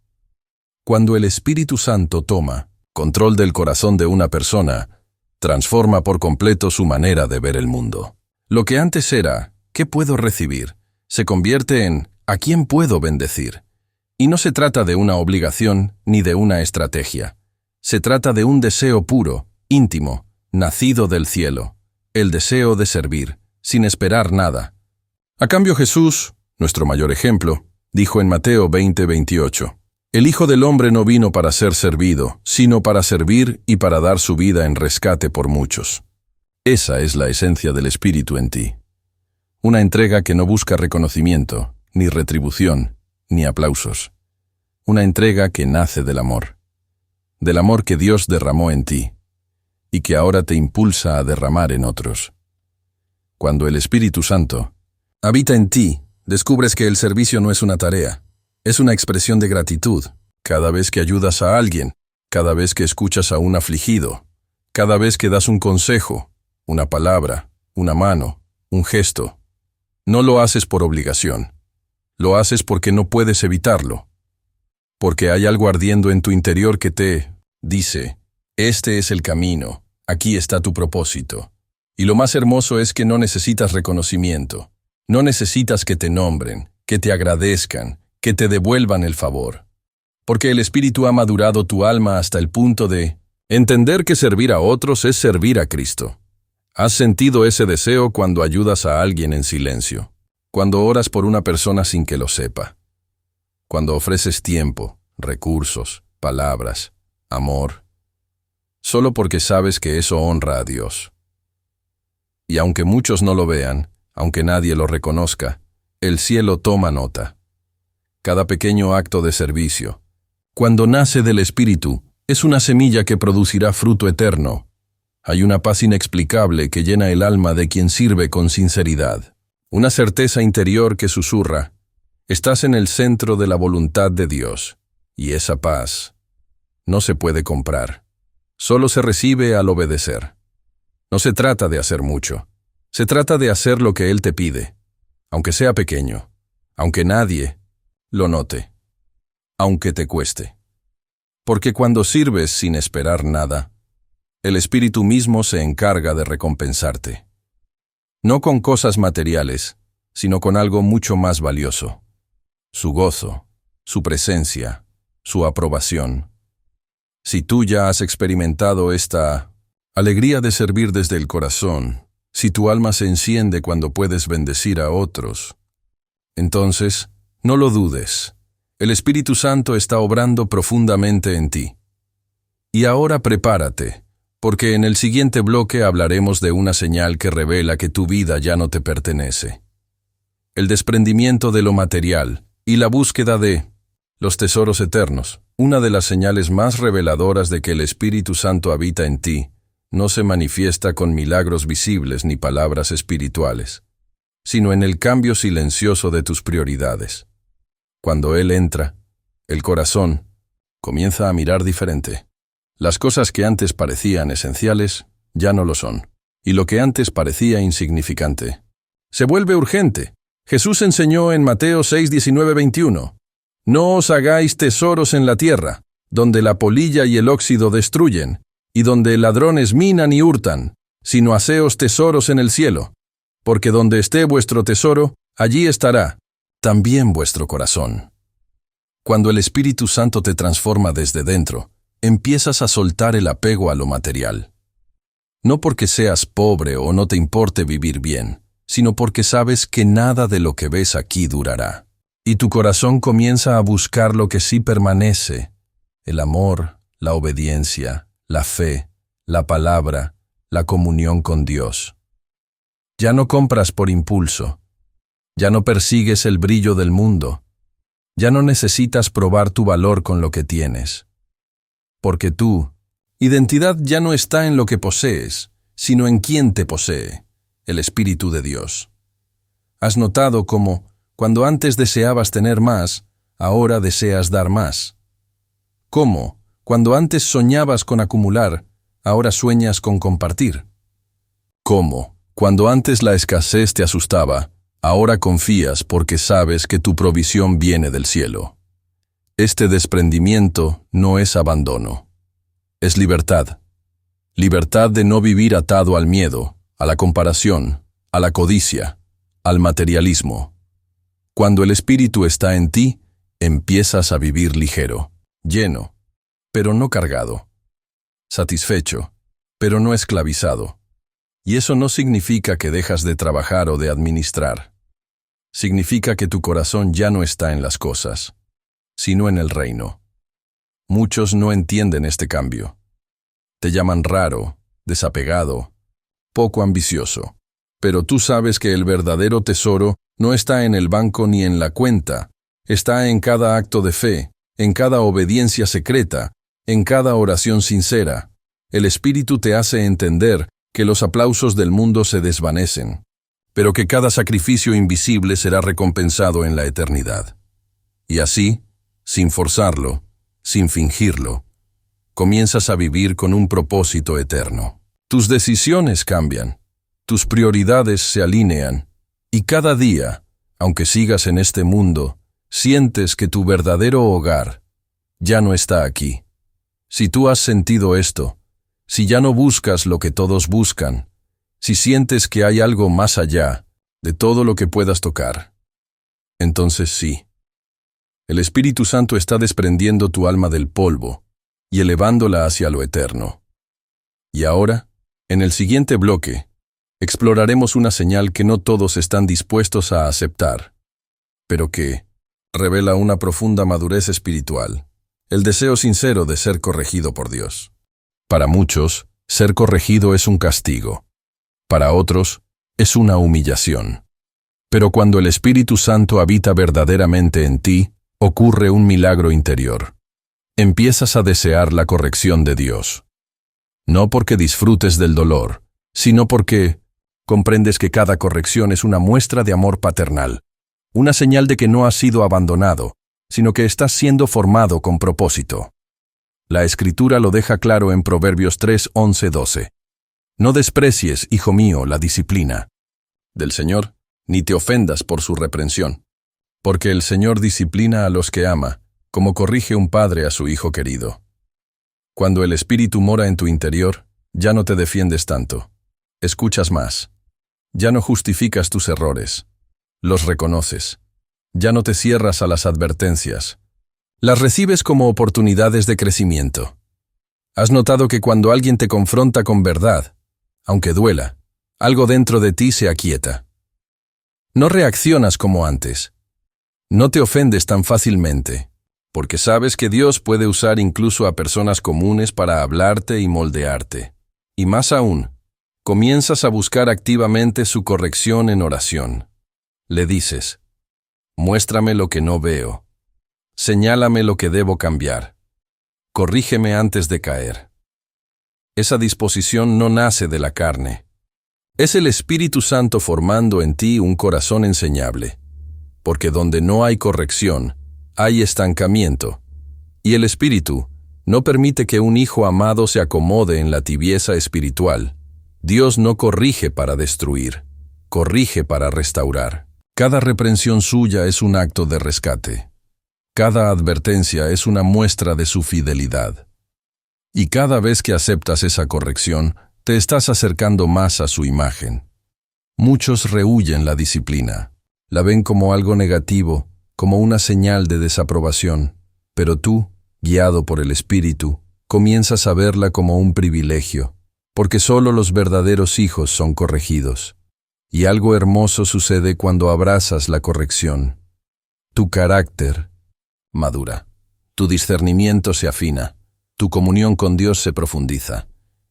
Cuando el Espíritu Santo toma control del corazón de una persona, transforma por completo su manera de ver el mundo. Lo que antes era ¿qué puedo recibir?, se convierte en ¿a quién puedo bendecir? Y no se trata de una obligación ni de una estrategia. Se trata de un deseo puro, íntimo, nacido del cielo, el deseo de servir, sin esperar nada. A cambio, Jesús, nuestro mayor ejemplo, dijo en Mateo 20:28, «El Hijo del Hombre no vino para ser servido, sino para servir y para dar su vida en rescate por muchos». Esa es la esencia del Espíritu en ti. Una entrega que no busca reconocimiento, ni retribución, ni aplausos. Una entrega que nace del amor que Dios derramó en ti, y que ahora te impulsa a derramar en otros. Cuando el Espíritu Santo habita en ti, descubres que el servicio no es una tarea, es una expresión de gratitud. Cada vez que ayudas a alguien, cada vez que escuchas a un afligido, cada vez que das un consejo, una palabra, una mano, un gesto, no lo haces por obligación. Lo haces porque no puedes evitarlo. Porque hay algo ardiendo en tu interior que te dice, este es el camino, aquí está tu propósito. Y lo más hermoso es que no necesitas reconocimiento. No necesitas que te nombren, que te agradezcan, que te devuelvan el favor. Porque el Espíritu ha madurado tu alma hasta el punto de entender que servir a otros es servir a Cristo. ¿Has sentido ese deseo cuando ayudas a alguien en silencio? Cuando oras por una persona sin que lo sepa? Cuando ofreces tiempo, recursos, palabras, amor, solo porque sabes que eso honra a Dios. Y aunque muchos no lo vean, aunque nadie lo reconozca, el cielo toma nota. Cada pequeño acto de servicio, cuando nace del Espíritu, es una semilla que producirá fruto eterno. Hay una paz inexplicable que llena el alma de quien sirve con sinceridad. Una certeza interior que susurra, estás en el centro de la voluntad de Dios, y esa paz no se puede comprar. Solo se recibe al obedecer. No se trata de hacer mucho. Se trata de hacer lo que Él te pide, aunque sea pequeño, aunque nadie lo note, aunque te cueste. Porque cuando sirves sin esperar nada, el Espíritu mismo se encarga de recompensarte. No con cosas materiales, sino con algo mucho más valioso: su gozo, su presencia, su aprobación. Si tú ya has experimentado esta alegría de servir desde el corazón, si tu alma se enciende cuando puedes bendecir a otros, entonces, no lo dudes, el Espíritu Santo está obrando profundamente en ti. Y ahora prepárate, porque en el siguiente bloque hablaremos de una señal que revela que tu vida ya no te pertenece. El desprendimiento de lo material y la búsqueda de los tesoros eternos. Una de las señales más reveladoras de que el Espíritu Santo habita en ti no se manifiesta con milagros visibles ni palabras espirituales, sino en el cambio silencioso de tus prioridades. Cuando Él entra, el corazón comienza a mirar diferente. Las cosas que antes parecían esenciales ya no lo son, y lo que antes parecía insignificante se vuelve urgente. Jesús enseñó en Mateo 6:19-21, «No os hagáis tesoros en la tierra, donde la polilla y el óxido destruyen, y donde ladrones minan y hurtan, sino haceos tesoros en el cielo, porque donde esté vuestro tesoro, allí estará también vuestro corazón». Cuando el Espíritu Santo te transforma desde dentro, empiezas a soltar el apego a lo material. No porque seas pobre o no te importe vivir bien, sino porque sabes que nada de lo que ves aquí durará. Y tu corazón comienza a buscar lo que sí permanece: el amor, la obediencia, la fe, la palabra, la comunión con Dios. Ya no compras por impulso. Ya no persigues el brillo del mundo. Ya no necesitas probar tu valor con lo que tienes. Porque tu identidad ya no está en lo que posees, sino en quien te posee, el Espíritu de Dios. ¿Has notado cómo, cuando antes deseabas tener más, ahora deseas dar más. ¿Cómo? Cuando antes soñabas con acumular, ahora sueñas con compartir. ¿Cómo? Cuando antes la escasez te asustaba, ahora confías porque sabes que tu provisión viene del cielo. Este desprendimiento no es abandono. Es libertad. Libertad de no vivir atado al miedo, a la comparación, a la codicia, al materialismo. Cuando el Espíritu está en ti, empiezas a vivir ligero, lleno, pero no cargado, satisfecho, pero no esclavizado. Y eso no significa que dejas de trabajar o de administrar. Significa que tu corazón ya no está en las cosas, sino en el reino. Muchos no entienden este cambio. Te llaman raro, desapegado, poco ambicioso. Pero tú sabes que el verdadero tesoro no está en el banco ni en la cuenta, está en cada acto de fe, en cada obediencia secreta, en cada oración sincera. El Espíritu te hace entender que los aplausos del mundo se desvanecen, pero que cada sacrificio invisible será recompensado en la eternidad. Y así, sin forzarlo, sin fingirlo, comienzas a vivir con un propósito eterno. Tus decisiones cambian, tus prioridades se alinean, y cada día, aunque sigas en este mundo, sientes que tu verdadero hogar ya no está aquí. Si tú has sentido esto, si ya no buscas lo que todos buscan, si sientes que hay algo más allá de todo lo que puedas tocar, entonces sí. El Espíritu Santo está desprendiendo tu alma del polvo y elevándola hacia lo eterno. Y ahora, en el siguiente bloque, exploraremos una señal que no todos están dispuestos a aceptar, pero que revela una profunda madurez espiritual, el deseo sincero de ser corregido por Dios. Para muchos, ser corregido es un castigo. Para otros, es una humillación. Pero cuando el Espíritu Santo habita verdaderamente en ti, ocurre un milagro interior. Empiezas a desear la corrección de Dios. No porque disfrutes del dolor, sino porque comprendes que cada corrección es una muestra de amor paternal, una señal de que no has sido abandonado, sino que estás siendo formado con propósito. La Escritura lo deja claro en Proverbios 3, 11, 12. No desprecies, hijo mío, la disciplina del Señor, ni te ofendas por su reprensión, porque el Señor disciplina a los que ama, como corrige un padre a su hijo querido. Cuando el Espíritu mora en tu interior, ya no te defiendes tanto. Escuchas más. Ya no justificas tus errores. Los reconoces. Ya no te cierras a las advertencias. Las recibes como oportunidades de crecimiento. Has notado que cuando alguien te confronta con verdad, aunque duela, algo dentro de ti se aquieta. No reaccionas como antes. No te ofendes tan fácilmente, porque sabes que Dios puede usar incluso a personas comunes para hablarte y moldearte. Y más aún, comienzas a buscar activamente su corrección en oración. Le dices, muéstrame lo que no veo. Señálame lo que debo cambiar. Corrígeme antes de caer. Esa disposición no nace de la carne. Es el Espíritu Santo formando en ti un corazón enseñable, porque donde no hay corrección, hay estancamiento, y el Espíritu no permite que un hijo amado se acomode en la tibieza espiritual. Dios no corrige para destruir, corrige para restaurar. Cada reprensión suya es un acto de rescate. Cada advertencia es una muestra de su fidelidad. Y cada vez que aceptas esa corrección, te estás acercando más a su imagen. Muchos rehúyen la disciplina. La ven como algo negativo, como una señal de desaprobación. Pero tú, guiado por el Espíritu, comienzas a verla como un privilegio, porque solo los verdaderos hijos son corregidos. Y algo hermoso sucede cuando abrazas la corrección. Tu carácter madura, tu discernimiento se afina, tu comunión con Dios se profundiza,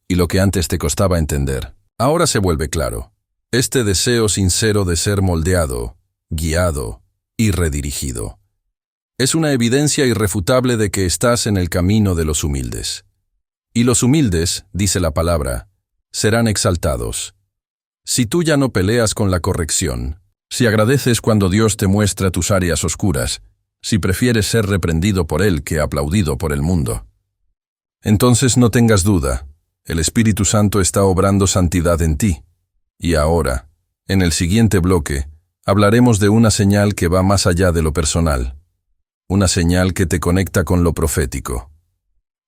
y lo que antes te costaba entender, ahora se vuelve claro. Este deseo sincero de ser moldeado, guiado y redirigido es una evidencia irrefutable de que estás en el camino de los humildes. Y los humildes, dice la palabra, serán exaltados. Si tú ya no peleas con la corrección, si agradeces cuando Dios te muestra tus áreas oscuras, si prefieres ser reprendido por Él que aplaudido por el mundo. Entonces no tengas duda, el Espíritu Santo está obrando santidad en ti. Y ahora, en el siguiente bloque, hablaremos de una señal que va más allá de lo personal. Una señal que te conecta con lo profético.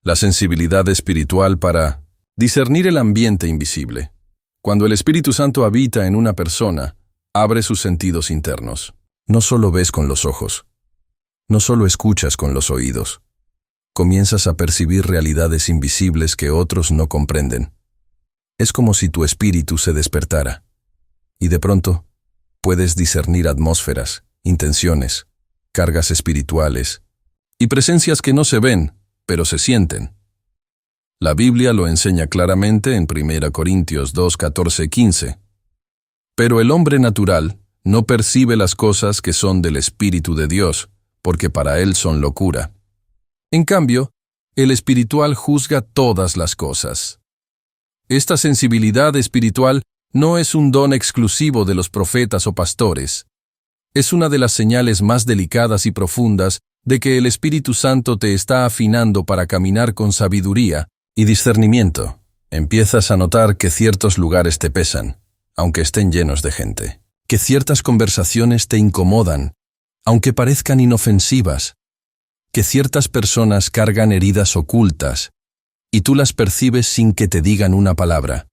La sensibilidad espiritual para discernir el ambiente invisible. Cuando el Espíritu Santo habita en una persona, abre sus sentidos internos. No solo ves con los ojos, no solo escuchas con los oídos. Comienzas a percibir realidades invisibles que otros no comprenden. Es como si tu espíritu se despertara. Y de pronto, puedes discernir atmósferas, intenciones, cargas espirituales y presencias que no se ven, pero se sienten. La Biblia lo enseña claramente en 1 Corintios 2, 14, 15. Pero el hombre natural no percibe las cosas que son del Espíritu de Dios, porque para él son locura. En cambio, el espiritual juzga todas las cosas. Esta sensibilidad espiritual no es un don exclusivo de los profetas o pastores. Es una de las señales más delicadas y profundas de que el Espíritu Santo te está afinando para caminar con sabiduría y discernimiento. Empiezas a notar que ciertos lugares te pesan, aunque estén llenos de gente. Que ciertas conversaciones te incomodan, aunque parezcan inofensivas. Que ciertas personas cargan heridas ocultas, y tú las percibes sin que te digan una palabra.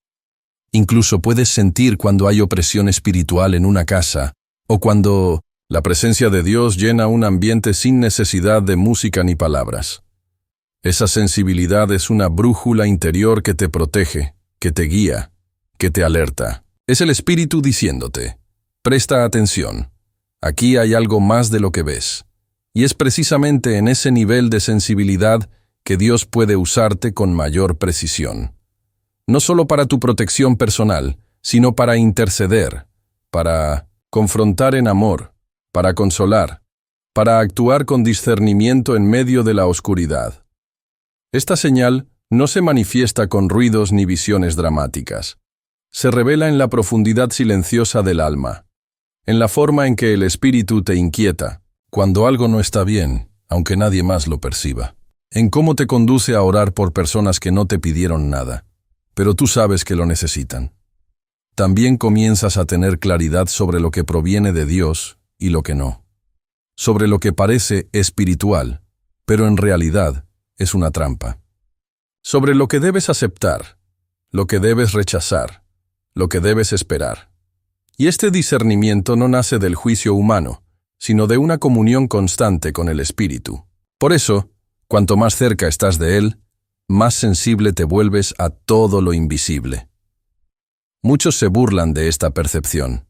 Incluso puedes sentir cuando hay opresión espiritual en una casa, o cuando la presencia de Dios llena un ambiente sin necesidad de música ni palabras. Esa sensibilidad es una brújula interior que te protege, que te guía, que te alerta. Es el Espíritu diciéndote, presta atención, aquí hay algo más de lo que ves. Y es precisamente en ese nivel de sensibilidad que Dios puede usarte con mayor precisión. No solo para tu protección personal, sino para interceder, para confrontar en amor, para consolar, para actuar con discernimiento en medio de la oscuridad. Esta señal no se manifiesta con ruidos ni visiones dramáticas. Se revela en la profundidad silenciosa del alma, en la forma en que el Espíritu te inquieta, cuando algo no está bien, aunque nadie más lo perciba. En cómo te conduce a orar por personas que no te pidieron nada, pero tú sabes que lo necesitan. También comienzas a tener claridad sobre lo que proviene de Dios y lo que no. Sobre lo que parece espiritual, pero en realidad es una trampa. Sobre lo que debes aceptar, lo que debes rechazar, lo que debes esperar. Y este discernimiento no nace del juicio humano, sino de una comunión constante con el Espíritu. Por eso, cuanto más cerca estás de Él, más sensible te vuelves a todo lo invisible. Muchos se burlan de esta percepción.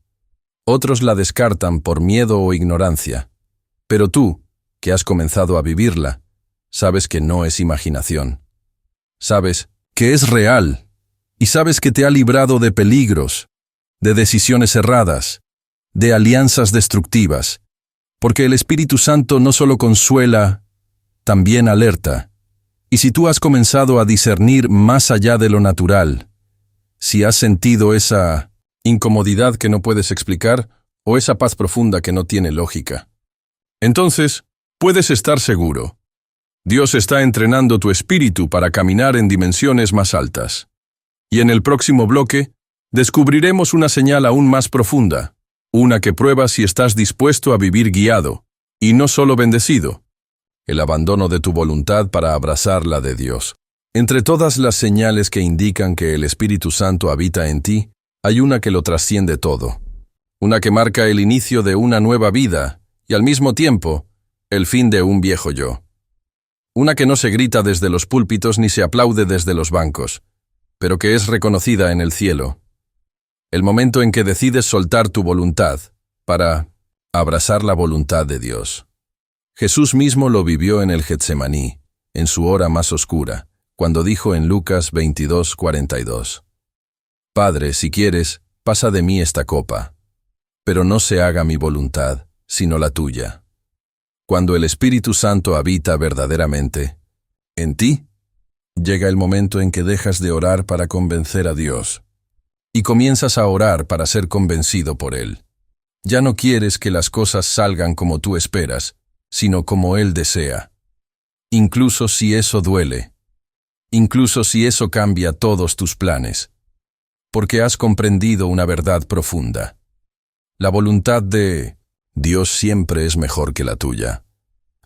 Otros la descartan por miedo o ignorancia. Pero tú, que has comenzado a vivirla, sabes que no es imaginación. Sabes que es real, y sabes que te ha librado de peligros, de decisiones erradas, de alianzas destructivas, porque el Espíritu Santo no solo consuela, también alerta. Y si tú has comenzado a discernir más allá de lo natural, si has sentido esa incomodidad que no puedes explicar o esa paz profunda que no tiene lógica, entonces puedes estar seguro. Dios está entrenando tu espíritu para caminar en dimensiones más altas. Y en el próximo bloque, descubriremos una señal aún más profunda, una que prueba si estás dispuesto a vivir guiado, y no solo bendecido, el abandono de tu voluntad para abrazar la de Dios. Entre todas las señales que indican que el Espíritu Santo habita en ti, hay una que lo trasciende todo, una que marca el inicio de una nueva vida y al mismo tiempo, el fin de un viejo yo. Una que no se grita desde los púlpitos ni se aplaude desde los bancos, pero que es reconocida en el cielo. El momento en que decides soltar tu voluntad para abrazar la voluntad de Dios. Jesús mismo lo vivió en el Getsemaní, en su hora más oscura, cuando dijo en Lucas 22:42, Padre, si quieres, pasa de mí esta copa, pero no se haga mi voluntad, sino la tuya. Cuando el Espíritu Santo habita verdaderamente en ti, llega el momento en que dejas de orar para convencer a Dios y comienzas a orar para ser convencido por Él. Ya no quieres que las cosas salgan como tú esperas, sino como Él desea. Incluso si eso duele. Incluso si eso cambia todos tus planes. Porque has comprendido una verdad profunda. La voluntad de Dios siempre es mejor que la tuya,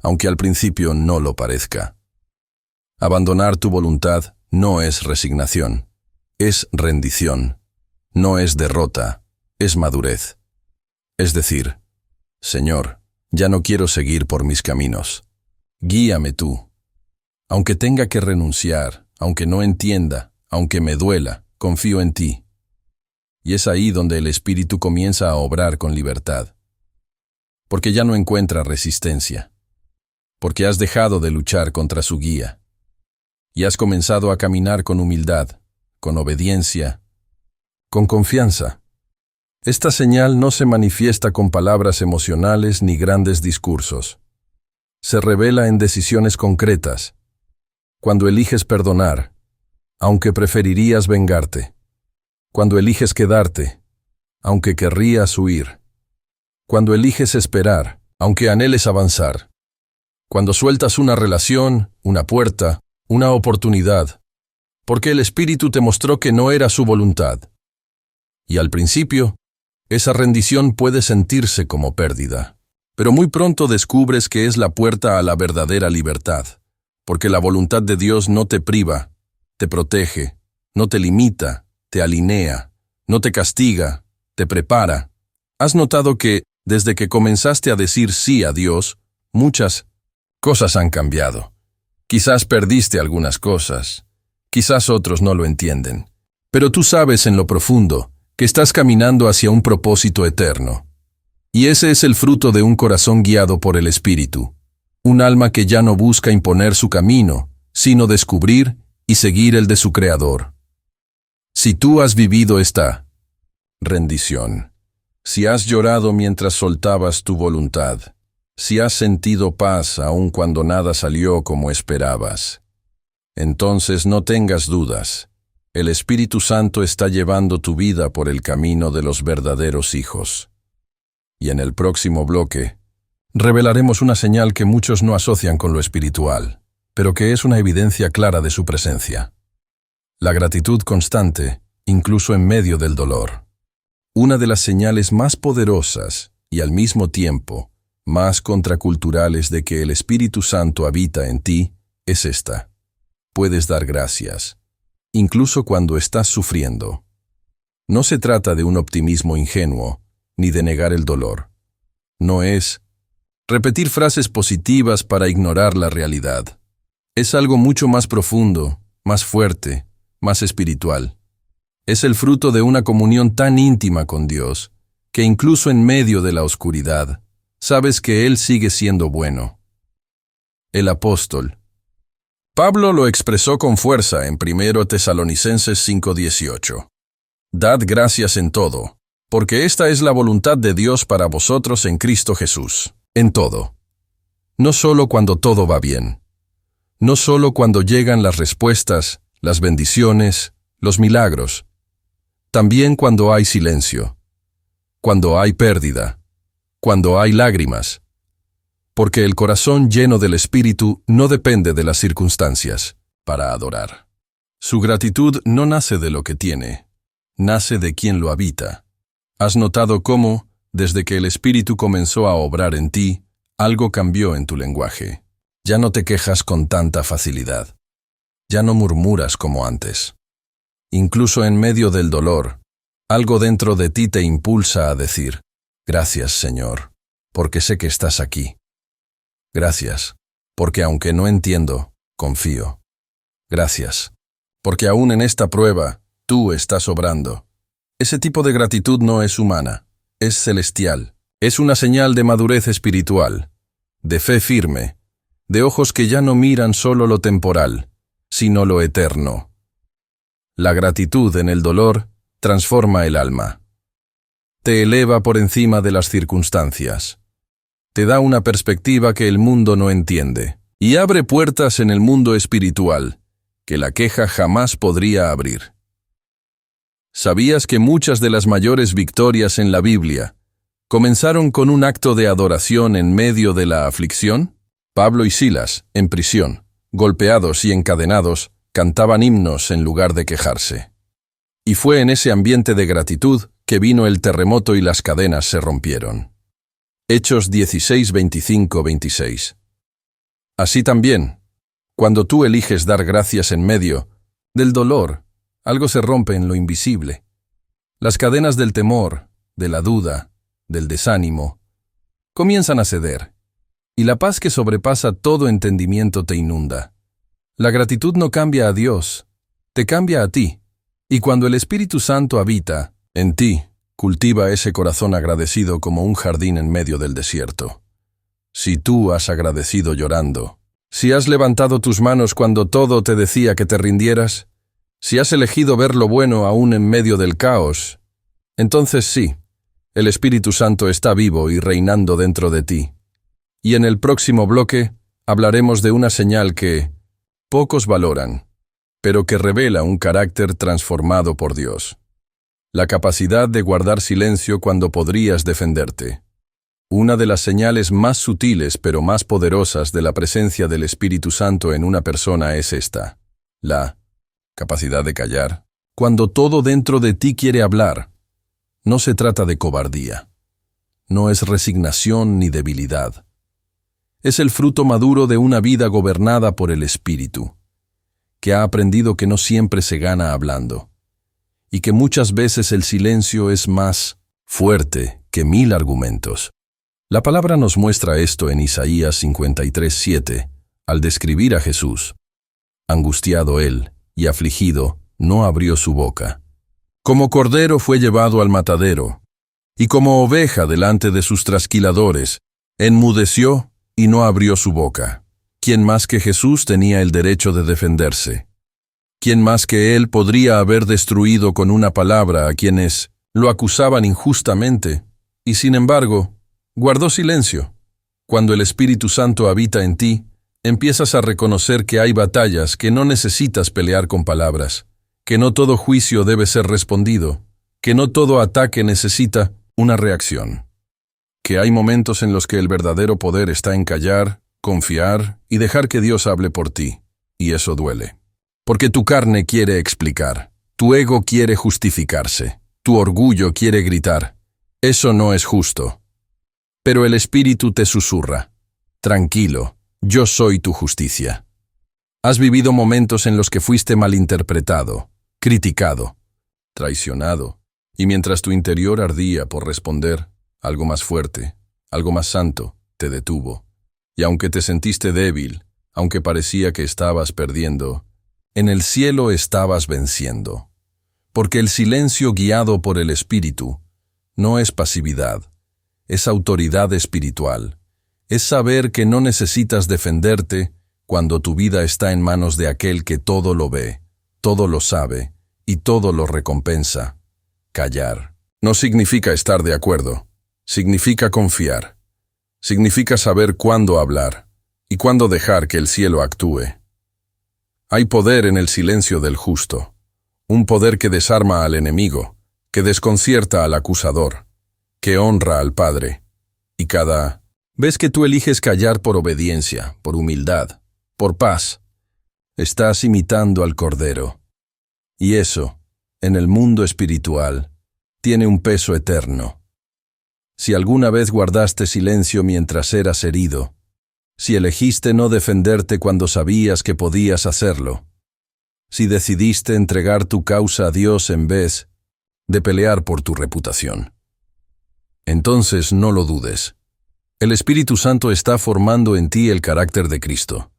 aunque al principio no lo parezca. Abandonar tu voluntad no es resignación, es rendición, no es derrota, es madurez. Es decir, Señor, ya no quiero seguir por mis caminos. Guíame tú. Aunque tenga que renunciar, aunque no entienda, aunque me duela, confío en ti. Y es ahí donde el Espíritu comienza a obrar con libertad. Porque ya no encuentra resistencia. Porque has dejado de luchar contra su guía. Y has comenzado a caminar con humildad, con obediencia, con confianza. Esta señal no se manifiesta con palabras emocionales ni grandes discursos. Se revela en decisiones concretas. Cuando eliges perdonar, aunque preferirías vengarte. Cuando eliges quedarte, aunque querrías huir. Cuando eliges esperar, aunque anheles avanzar. Cuando sueltas una relación, una puerta, una oportunidad, porque el Espíritu te mostró que no era su voluntad. Y al principio, esa rendición puede sentirse como pérdida, pero muy pronto descubres que es la puerta a la verdadera libertad, porque la voluntad de Dios no te priva, te protege, no te limita, te alinea, no te castiga, te prepara. ¿Has notado que, desde que comenzaste a decir sí a Dios, muchas cosas han cambiado? Quizás perdiste algunas cosas, quizás otros no lo entienden, pero tú sabes en lo profundo que estás caminando hacia un propósito eterno. Y ese es el fruto de un corazón guiado por el Espíritu, un alma que ya no busca imponer su camino, sino descubrir y seguir el de su Creador. Si tú has vivido esta rendición, si has llorado mientras soltabas tu voluntad, si has sentido paz aun cuando nada salió como esperabas, entonces no tengas dudas. El Espíritu Santo está llevando tu vida por el camino de los verdaderos hijos. Y en el próximo bloque, revelaremos una señal que muchos no asocian con lo espiritual, pero que es una evidencia clara de su presencia. La gratitud constante, incluso en medio del dolor. Una de las señales más poderosas y al mismo tiempo más contraculturales de que el Espíritu Santo habita en ti es esta. Puedes dar gracias, incluso cuando estás sufriendo. No se trata de un optimismo ingenuo, ni de negar el dolor. No es repetir frases positivas para ignorar la realidad. Es algo mucho más profundo, más fuerte, más espiritual. Es el fruto de una comunión tan íntima con Dios, que incluso en medio de la oscuridad, sabes que Él sigue siendo bueno. El apóstol Pablo lo expresó con fuerza en 1 Tesalonicenses 5:18. Dad gracias en todo, porque esta es la voluntad de Dios para vosotros en Cristo Jesús. En todo. No solo cuando todo va bien. No solo cuando llegan las respuestas, las bendiciones, los milagros. También cuando hay silencio. Cuando hay pérdida. Cuando hay lágrimas. Porque el corazón lleno del Espíritu no depende de las circunstancias para adorar. Su gratitud no nace de lo que tiene, nace de quien lo habita. ¿Has notado cómo, desde que el Espíritu comenzó a obrar en ti, algo cambió en tu lenguaje? Ya no te quejas con tanta facilidad. Ya no murmuras como antes. Incluso en medio del dolor, algo dentro de ti te impulsa a decir, gracias, Señor, porque sé que estás aquí. Gracias, porque aunque no entiendo, confío. Gracias, porque aún en esta prueba, tú estás obrando. Ese tipo de gratitud no es humana, es celestial. Es una señal de madurez espiritual, de fe firme, de ojos que ya no miran solo lo temporal, sino lo eterno. La gratitud en el dolor transforma el alma. Te eleva por encima de las circunstancias. Te da una perspectiva que el mundo no entiende, y abre puertas en el mundo espiritual, que la queja jamás podría abrir. ¿Sabías que muchas de las mayores victorias en la Biblia ¿Comenzaron con un acto de adoración en medio de la aflicción? Pablo y Silas, en prisión, golpeados y encadenados, cantaban himnos en lugar de quejarse. Y fue en ese ambiente de gratitud que vino el terremoto y las cadenas se rompieron. Hechos 16, 25, 26. Así también, cuando tú eliges dar gracias en medio del dolor, algo se rompe en lo invisible. Las cadenas del temor, de la duda, del desánimo, comienzan a ceder, y la paz que sobrepasa todo entendimiento te inunda. La gratitud no cambia a Dios, te cambia a ti, y cuando el Espíritu Santo habita en ti, cultiva ese corazón agradecido como un jardín en medio del desierto. Si tú has agradecido llorando, si has levantado tus manos cuando todo te decía que te rindieras, si has elegido ver lo bueno aún en medio del caos, entonces sí, el Espíritu Santo está vivo y reinando dentro de ti. Y en el próximo bloque hablaremos de una señal que pocos valoran, pero que revela un carácter transformado por Dios. La capacidad de guardar silencio cuando podrías defenderte. Una de las señales más sutiles pero más poderosas de la presencia del Espíritu Santo en una persona es esta: la capacidad de callar. Cuando todo dentro de ti quiere hablar, no se trata de cobardía. No es resignación ni debilidad. Es el fruto maduro de una vida gobernada por el Espíritu, que ha aprendido que no siempre se gana hablando, y que muchas veces el silencio es más fuerte que 1000 argumentos. La palabra nos muestra esto en Isaías 53:7, al describir a Jesús. Angustiado él y afligido, no abrió su boca. Como cordero fue llevado al matadero, y como oveja delante de sus trasquiladores, enmudeció y no abrió su boca. ¿Quién más que Jesús tenía el derecho de defenderse? ¿Quién más que él podría haber destruido con una palabra a quienes lo acusaban injustamente? Y sin embargo, guardó silencio. Cuando el Espíritu Santo habita en ti, empiezas a reconocer que hay batallas que no necesitas pelear con palabras, que no todo juicio debe ser respondido, que no todo ataque necesita una reacción, que hay momentos en los que el verdadero poder está en callar, confiar y dejar que Dios hable por ti, y eso duele. Porque tu carne quiere explicar, tu ego quiere justificarse, tu orgullo quiere gritar. Eso no es justo. Pero el Espíritu te susurra: tranquilo, yo soy tu justicia. Has vivido momentos en los que fuiste malinterpretado, criticado, traicionado, y mientras tu interior ardía por responder, algo más fuerte, algo más santo, te detuvo. Y aunque te sentiste débil, aunque parecía que estabas perdiendo, en el cielo estabas venciendo. Porque el silencio guiado por el Espíritu no es pasividad, es autoridad espiritual. Es saber que no necesitas defenderte cuando tu vida está en manos de aquel que todo lo ve, todo lo sabe y todo lo recompensa. Callar no significa estar de acuerdo, significa confiar. Significa saber cuándo hablar y cuándo dejar que el cielo actúe. Hay poder en el silencio del justo, un poder que desarma al enemigo, que desconcierta al acusador, que honra al Padre. Y cada vez que tú eliges callar por obediencia, por humildad, por paz, estás imitando al Cordero. Y eso, en el mundo espiritual, tiene un peso eterno. Si alguna vez guardaste silencio mientras eras herido, si elegiste no defenderte cuando sabías que podías hacerlo, si decidiste entregar tu causa a Dios en vez de pelear por tu reputación, entonces no lo dudes. El Espíritu Santo está formando en ti el carácter de Cristo.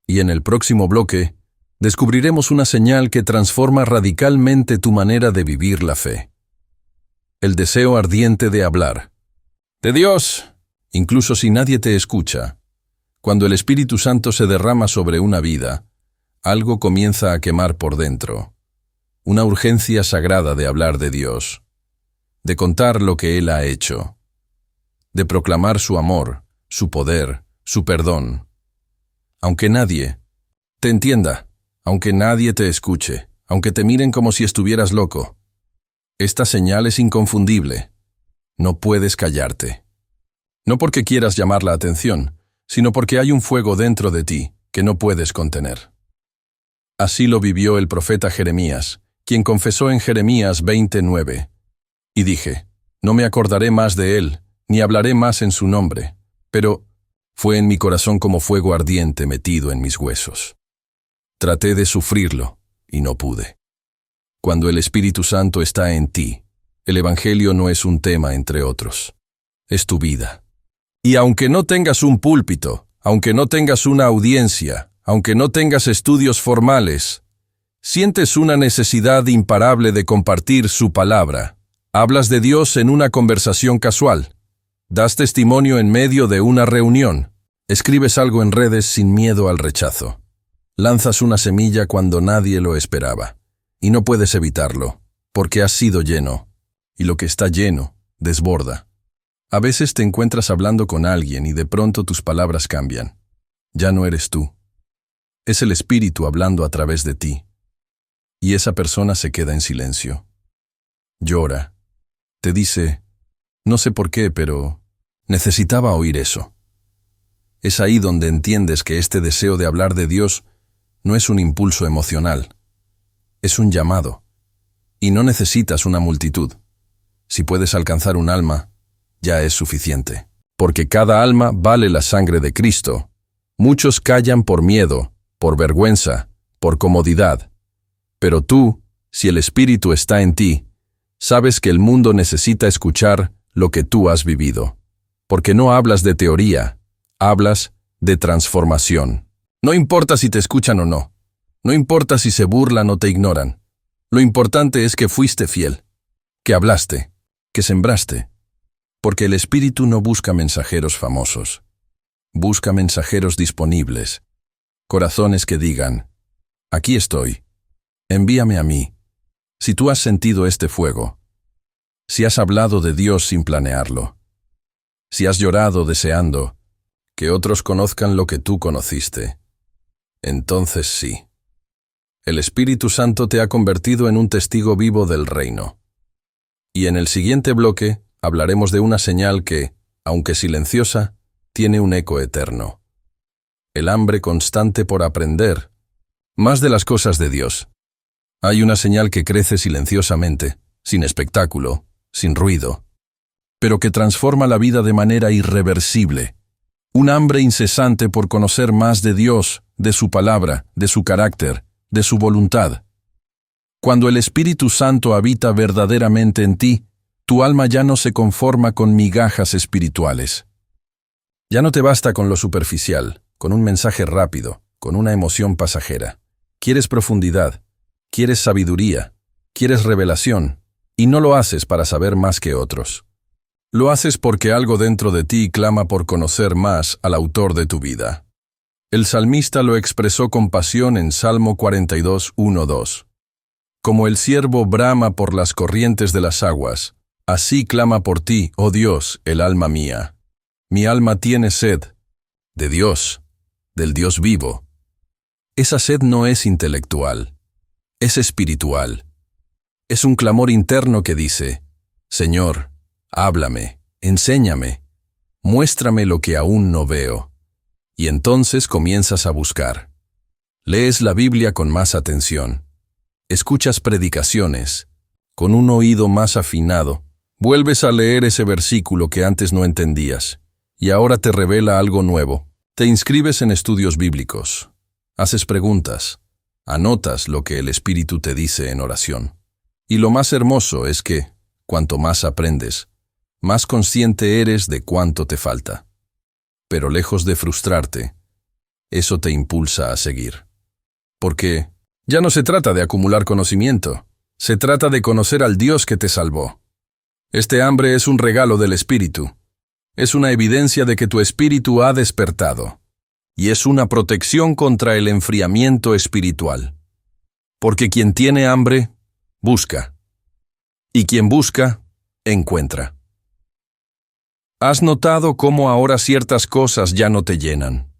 Y en el próximo bloque, descubriremos una señal que transforma radicalmente tu manera de vivir la fe. El deseo ardiente de hablar de Dios, incluso si nadie te escucha. Cuando el Espíritu Santo se derrama sobre una vida, algo comienza a quemar por dentro. Una urgencia sagrada de hablar de Dios, de contar lo que Él ha hecho, de proclamar su amor, su poder, su perdón. Aunque nadie te entienda, aunque nadie te escuche, aunque te miren como si estuvieras loco, esta señal es inconfundible. No puedes callarte. No porque quieras llamar la atención, sino porque hay un fuego dentro de ti que no puedes contener. Así lo vivió el profeta Jeremías, quien confesó en Jeremías 20:9. Y dije, no me acordaré más de él, ni hablaré más en su nombre, pero fue en mi corazón como fuego ardiente metido en mis huesos. Traté de sufrirlo, y no pude. Cuando el Espíritu Santo está en ti, el Evangelio no es un tema entre otros. Es tu vida. Y aunque no tengas un púlpito, aunque no tengas una audiencia, aunque no tengas estudios formales, sientes una necesidad imparable de compartir su palabra. Hablas de Dios en una conversación casual. Das testimonio en medio de una reunión. Escribes algo en redes sin miedo al rechazo. Lanzas una semilla cuando nadie lo esperaba. Y no puedes evitarlo, porque has sido lleno. Y lo que está lleno, desborda. A veces te encuentras hablando con alguien y de pronto tus palabras cambian. Ya no eres tú. Es el Espíritu hablando a través de ti. Y esa persona se queda en silencio. Llora. Te dice, no sé por qué, pero necesitaba oír eso. Es ahí donde entiendes que este deseo de hablar de Dios no es un impulso emocional. Es un llamado. Y no necesitas una multitud. Si puedes alcanzar un alma, ya es suficiente. Porque cada alma vale la sangre de Cristo. Muchos callan por miedo, por vergüenza, por comodidad. Pero tú, si el Espíritu está en ti, sabes que el mundo necesita escuchar lo que tú has vivido. Porque no hablas de teoría, hablas de transformación. No importa si te escuchan o no. No importa si se burlan o te ignoran. Lo importante es que fuiste fiel, que hablaste, que sembraste. Porque el Espíritu no busca mensajeros famosos. Busca mensajeros disponibles. Corazones que digan, aquí estoy, envíame a mí. Si tú has sentido este fuego, si has hablado de Dios sin planearlo, si has llorado deseando que otros conozcan lo que tú conociste, entonces sí. El Espíritu Santo te ha convertido en un testigo vivo del reino. Y en el siguiente bloque hablaremos de una señal que, aunque silenciosa, tiene un eco eterno. El hambre constante por aprender más de las cosas de Dios. Hay una señal que crece silenciosamente, sin espectáculo, sin ruido, pero que transforma la vida de manera irreversible. Un hambre incesante por conocer más de Dios, de su palabra, de su carácter, de su voluntad. Cuando el Espíritu Santo habita verdaderamente en ti, tu alma ya no se conforma con migajas espirituales. Ya no te basta con lo superficial, con un mensaje rápido, con una emoción pasajera. Quieres profundidad, quieres sabiduría, quieres revelación, y no lo haces para saber más que otros. Lo haces porque algo dentro de ti clama por conocer más al autor de tu vida. El salmista lo expresó con pasión en Salmo 42:1-2. Como el ciervo brama por las corrientes de las aguas, así clama por ti, oh Dios, el alma mía. Mi alma tiene sed de Dios, del Dios vivo. Esa sed no es intelectual, es espiritual. Es un clamor interno que dice, Señor, háblame, enséñame, muéstrame lo que aún no veo. Y entonces comienzas a buscar. Lees la Biblia con más atención. Escuchas predicaciones, con un oído más afinado. Vuelves a leer ese versículo que antes no entendías, y ahora te revela algo nuevo. Te inscribes en estudios bíblicos. Haces preguntas. Anotas lo que el Espíritu te dice en oración. Y lo más hermoso es que, cuanto más aprendes, más consciente eres de cuánto te falta. Pero lejos de frustrarte, eso te impulsa a seguir. Porque ya no se trata de acumular conocimiento, se trata de conocer al Dios que te salvó. Este hambre es un regalo del Espíritu. Es una evidencia de que tu espíritu ha despertado. Y es una protección contra el enfriamiento espiritual. Porque quien tiene hambre, busca. Y quien busca, encuentra. ¿Has notado cómo ahora ciertas cosas ya no te llenan?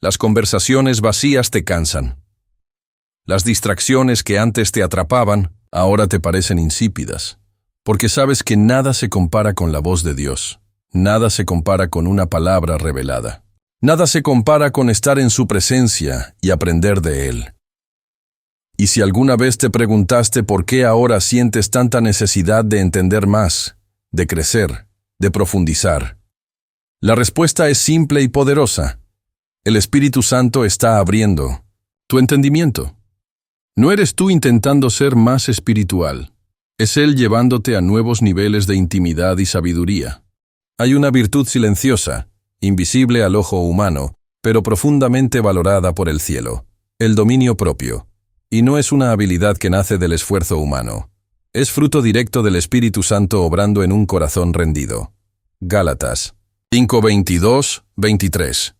Las conversaciones vacías te cansan. Las distracciones que antes te atrapaban, ahora te parecen insípidas. porque sabes que nada se compara con la voz de Dios, nada se compara con una palabra revelada, nada se compara con estar en su presencia y aprender de Él. Y si alguna vez te preguntaste por qué ahora sientes tanta necesidad de entender más, de crecer, de profundizar, la respuesta es simple y poderosa. El Espíritu Santo está abriendo tu entendimiento. No eres tú intentando ser más espiritual. Es Él llevándote a nuevos niveles de intimidad y sabiduría. Hay una virtud silenciosa, invisible al ojo humano, pero profundamente valorada por el cielo: el dominio propio. Y no es una habilidad que nace del esfuerzo humano. Es fruto directo del Espíritu Santo obrando en un corazón rendido. Gálatas 5:22-23.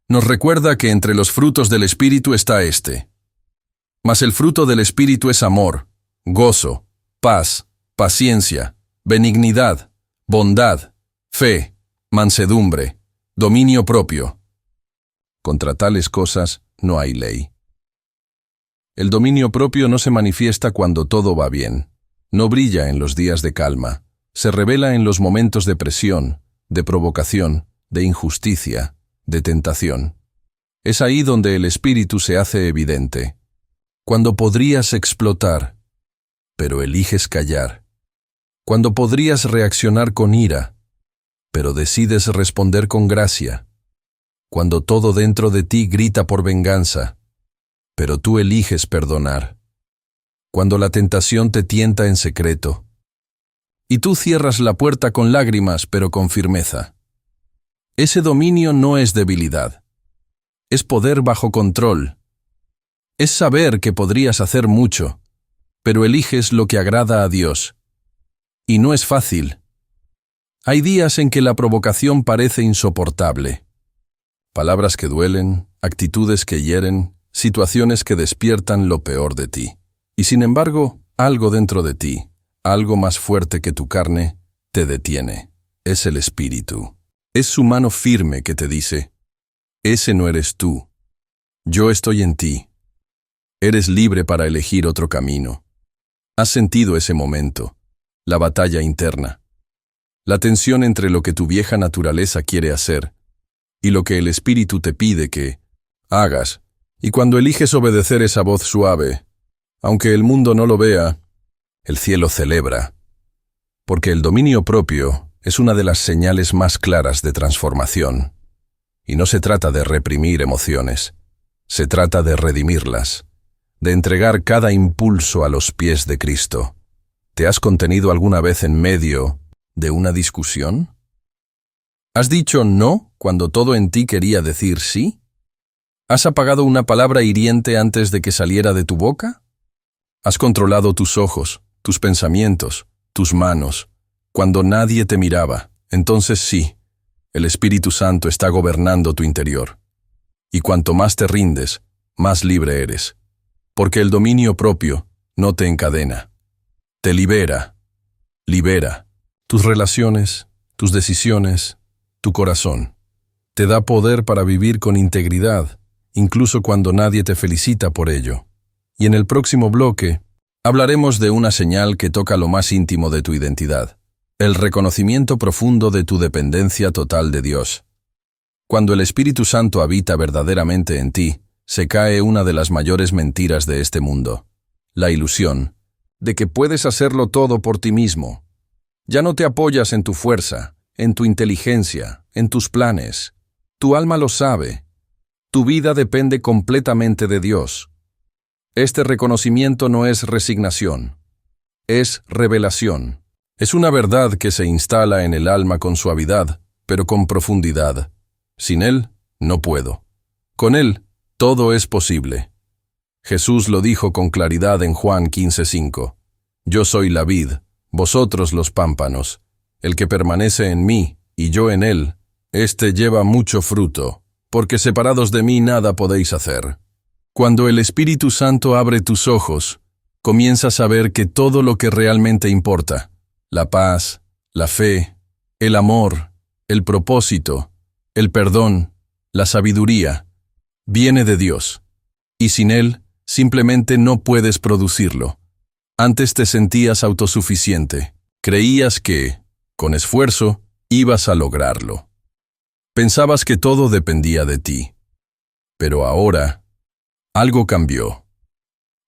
Nos recuerda que entre los frutos del Espíritu está este. Mas el fruto del Espíritu es amor, gozo, paz, paciencia, benignidad, bondad, fe, mansedumbre, dominio propio. Contra tales cosas no hay ley. El dominio propio no se manifiesta cuando todo va bien, no brilla en los días de calma, se revela en los momentos de presión, de provocación, de injusticia, de tentación. Es ahí donde el Espíritu se hace evidente. Cuando podrías explotar, pero eliges callar. Cuando podrías reaccionar con ira, pero decides responder con gracia. Cuando todo dentro de ti grita por venganza, pero tú eliges perdonar. Cuando la tentación te tienta en secreto, y tú cierras la puerta con lágrimas, pero con firmeza. Ese dominio no es debilidad. Es poder bajo control. Es saber que podrías hacer mucho, pero eliges lo que agrada a Dios. Y no es fácil. Hay días en que la provocación parece insoportable. Palabras que duelen, actitudes que hieren, situaciones que despiertan lo peor de ti. Y sin embargo, algo dentro de ti, algo más fuerte que tu carne, te detiene. Es el Espíritu. Es su mano firme que te dice: ese no eres tú. Yo estoy en ti. Eres libre para elegir otro camino. Has sentido ese momento, la batalla interna, la tensión entre lo que tu vieja naturaleza quiere hacer y lo que el Espíritu te pide que hagas. Y cuando eliges obedecer esa voz suave, aunque el mundo no lo vea, el cielo celebra, porque el dominio propio es una de las señales más claras de transformación. Y no se trata de reprimir emociones, se trata de redimirlas, de entregar cada impulso a los pies de Cristo. ¿Te has contenido alguna vez en medio de una discusión? ¿Has dicho no cuando todo en ti quería decir sí? ¿Has apagado una palabra hiriente antes de que saliera de tu boca? ¿Has controlado tus ojos, tus pensamientos, tus manos, cuando nadie te miraba? Entonces sí, el Espíritu Santo está gobernando tu interior. Y cuanto más te rindes, más libre eres. Porque el dominio propio no te encadena. Te libera. Libera tus relaciones, tus decisiones, tu corazón. Te da poder para vivir con integridad, incluso cuando nadie te felicita por ello. Y en el próximo bloque, hablaremos de una señal que toca lo más íntimo de tu identidad: el reconocimiento profundo de tu dependencia total de Dios. Cuando el Espíritu Santo habita verdaderamente en ti, se cae una de las mayores mentiras de este mundo: la ilusión de que puedes hacerlo todo por ti mismo. Ya no te apoyas en tu fuerza, en tu inteligencia, en tus planes. Tu alma lo sabe. Tu vida depende completamente de Dios. Este reconocimiento no es resignación, es revelación. Es una verdad que se instala en el alma con suavidad, pero con profundidad. Sin Él, no puedo. Con Él, todo es posible. Jesús lo dijo con claridad en Juan 15:5. Yo soy la vid, vosotros los pámpanos. El que permanece en mí y yo en él, éste lleva mucho fruto, porque separados de mí nada podéis hacer. Cuando el Espíritu Santo abre tus ojos, comienzas a ver que todo lo que realmente importa, la paz, la fe, el amor, el propósito, el perdón, la sabiduría, viene de Dios. Y sin Él, simplemente no puedes producirlo. Antes te sentías autosuficiente, Creías que, con esfuerzo, ibas a lograrlo. Pensabas que todo dependía de ti. Pero ahora, algo cambió.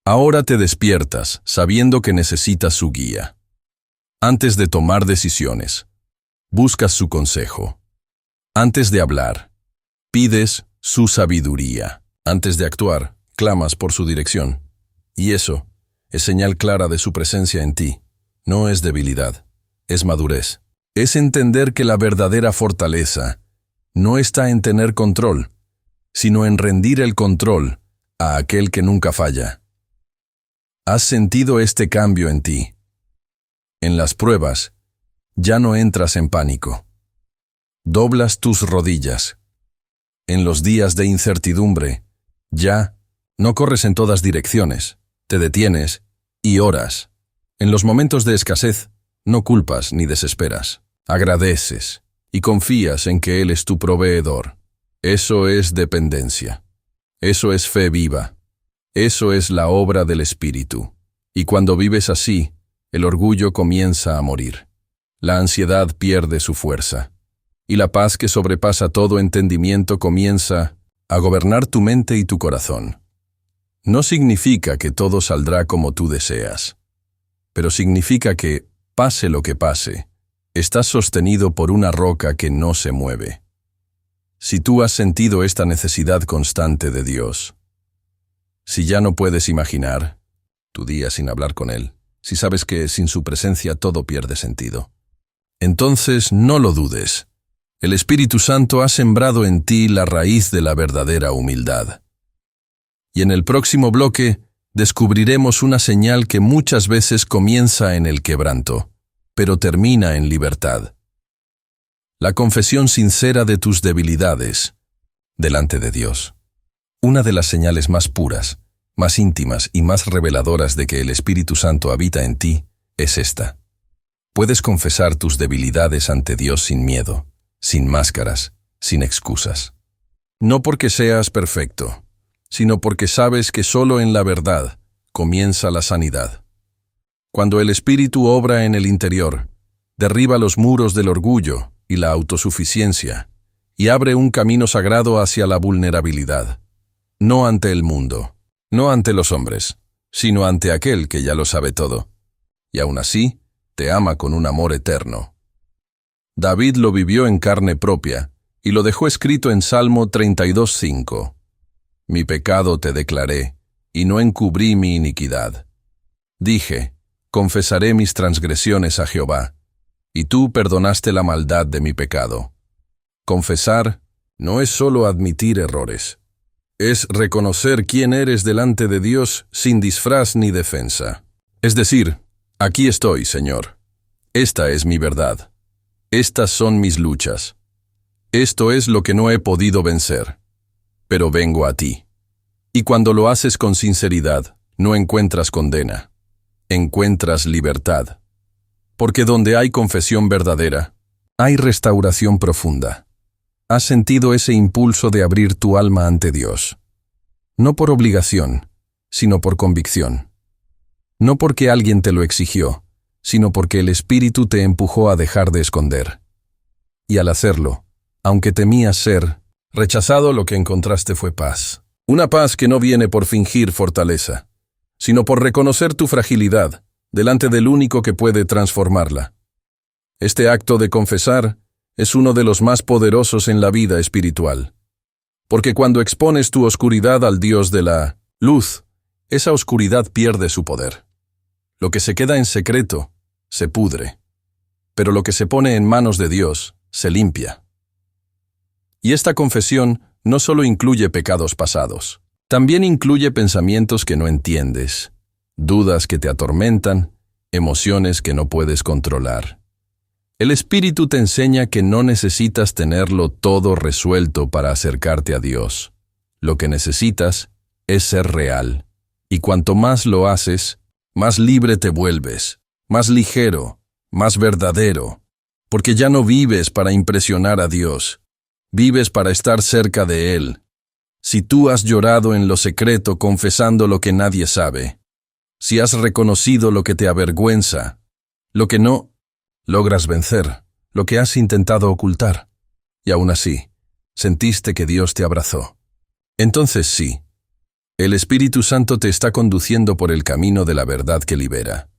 Ahora te despiertas sabiendo que necesitas su guía. Antes de tomar decisiones, buscas su consejo. Antes de hablar, pides su sabiduría. Antes de actuar, clamas por su dirección. Y eso es señal clara de su presencia en ti. No es debilidad, es madurez. Es entender que la verdadera fortaleza no está en tener control, sino en rendir el control a aquel que nunca falla. ¿Has sentido este cambio en ti? En las pruebas, ya no entras en pánico. Doblas tus rodillas. En los días de incertidumbre, ya no corres en todas direcciones, te detienes y oras. En los momentos de escasez, no culpas ni desesperas. Agradeces y confías en que Él es tu proveedor. Eso es dependencia. Eso es fe viva. Eso es la obra del Espíritu. Y cuando vives así, el orgullo comienza a morir. La ansiedad pierde su fuerza. Y la paz que sobrepasa todo entendimiento comienza a gobernar tu mente y tu corazón. No significa que todo saldrá como tú deseas, pero significa que, pase lo que pase, estás sostenido por una roca que no se mueve. Si tú has sentido esta necesidad constante de Dios, si ya no puedes imaginar tu día sin hablar con Él, si sabes que sin su presencia todo pierde sentido, entonces no lo dudes. El Espíritu Santo ha sembrado en ti la raíz de la verdadera humildad. Y en el próximo bloque descubriremos una señal que muchas veces comienza en el quebranto, pero termina en libertad. La confesión sincera de tus debilidades delante de Dios. Una de las señales más puras, más íntimas y más reveladoras de que el Espíritu Santo habita en ti es esta. Puedes confesar tus debilidades ante Dios sin miedo, sin máscaras, sin excusas. No porque seas perfecto, sino porque sabes que solo en la verdad comienza la sanidad. Cuando el Espíritu obra en el interior, derriba los muros del orgullo y la autosuficiencia, y abre un camino sagrado hacia la vulnerabilidad. No ante el mundo, no ante los hombres, sino ante aquel que ya lo sabe todo. Y aún así, te ama con un amor eterno. David lo vivió en carne propia, y lo dejó escrito en Salmo 32:5. Mi pecado te declaré, y no encubrí mi iniquidad. Dije, confesaré mis transgresiones a Jehová, y tú perdonaste la maldad de mi pecado. Confesar no es solo admitir errores, es reconocer quién eres delante de Dios sin disfraz ni defensa. Es decir, aquí estoy, Señor. Esta es mi verdad. Estas son mis luchas. Esto es lo que no he podido vencer. Pero vengo a ti. Y cuando lo haces con sinceridad, no encuentras condena. Encuentras libertad. Porque donde hay confesión verdadera, hay restauración profunda. Has sentido ese impulso de abrir tu alma ante Dios. No por obligación, sino por convicción. No porque alguien te lo exigió, sino porque el Espíritu te empujó a dejar de esconder. Y al hacerlo, aunque temías ser rechazado, lo que encontraste fue paz. Una paz que no viene por fingir fortaleza, sino por reconocer tu fragilidad delante del único que puede transformarla. Este acto de confesar es uno de los más poderosos en la vida espiritual. Porque cuando expones tu oscuridad al Dios de la luz, esa oscuridad pierde su poder. Lo que se queda en secreto se pudre, pero lo que se pone en manos de Dios se limpia. Y esta confesión no solo incluye pecados pasados, también incluye pensamientos que no entiendes, dudas que te atormentan, emociones que no puedes controlar. El Espíritu te enseña que no necesitas tenerlo todo resuelto para acercarte a Dios. Lo que necesitas es ser real, y cuanto más lo haces, más libre te vuelves, más ligero, más verdadero, porque ya no vives para impresionar a Dios, vives para estar cerca de Él. Si tú has llorado en lo secreto confesando lo que nadie sabe, si has reconocido lo que te avergüenza, lo que no Logras vencer lo que has intentado ocultar. Y aún así, sentiste que Dios te abrazó. Entonces sí, el Espíritu Santo te está conduciendo por el camino de la verdad que libera.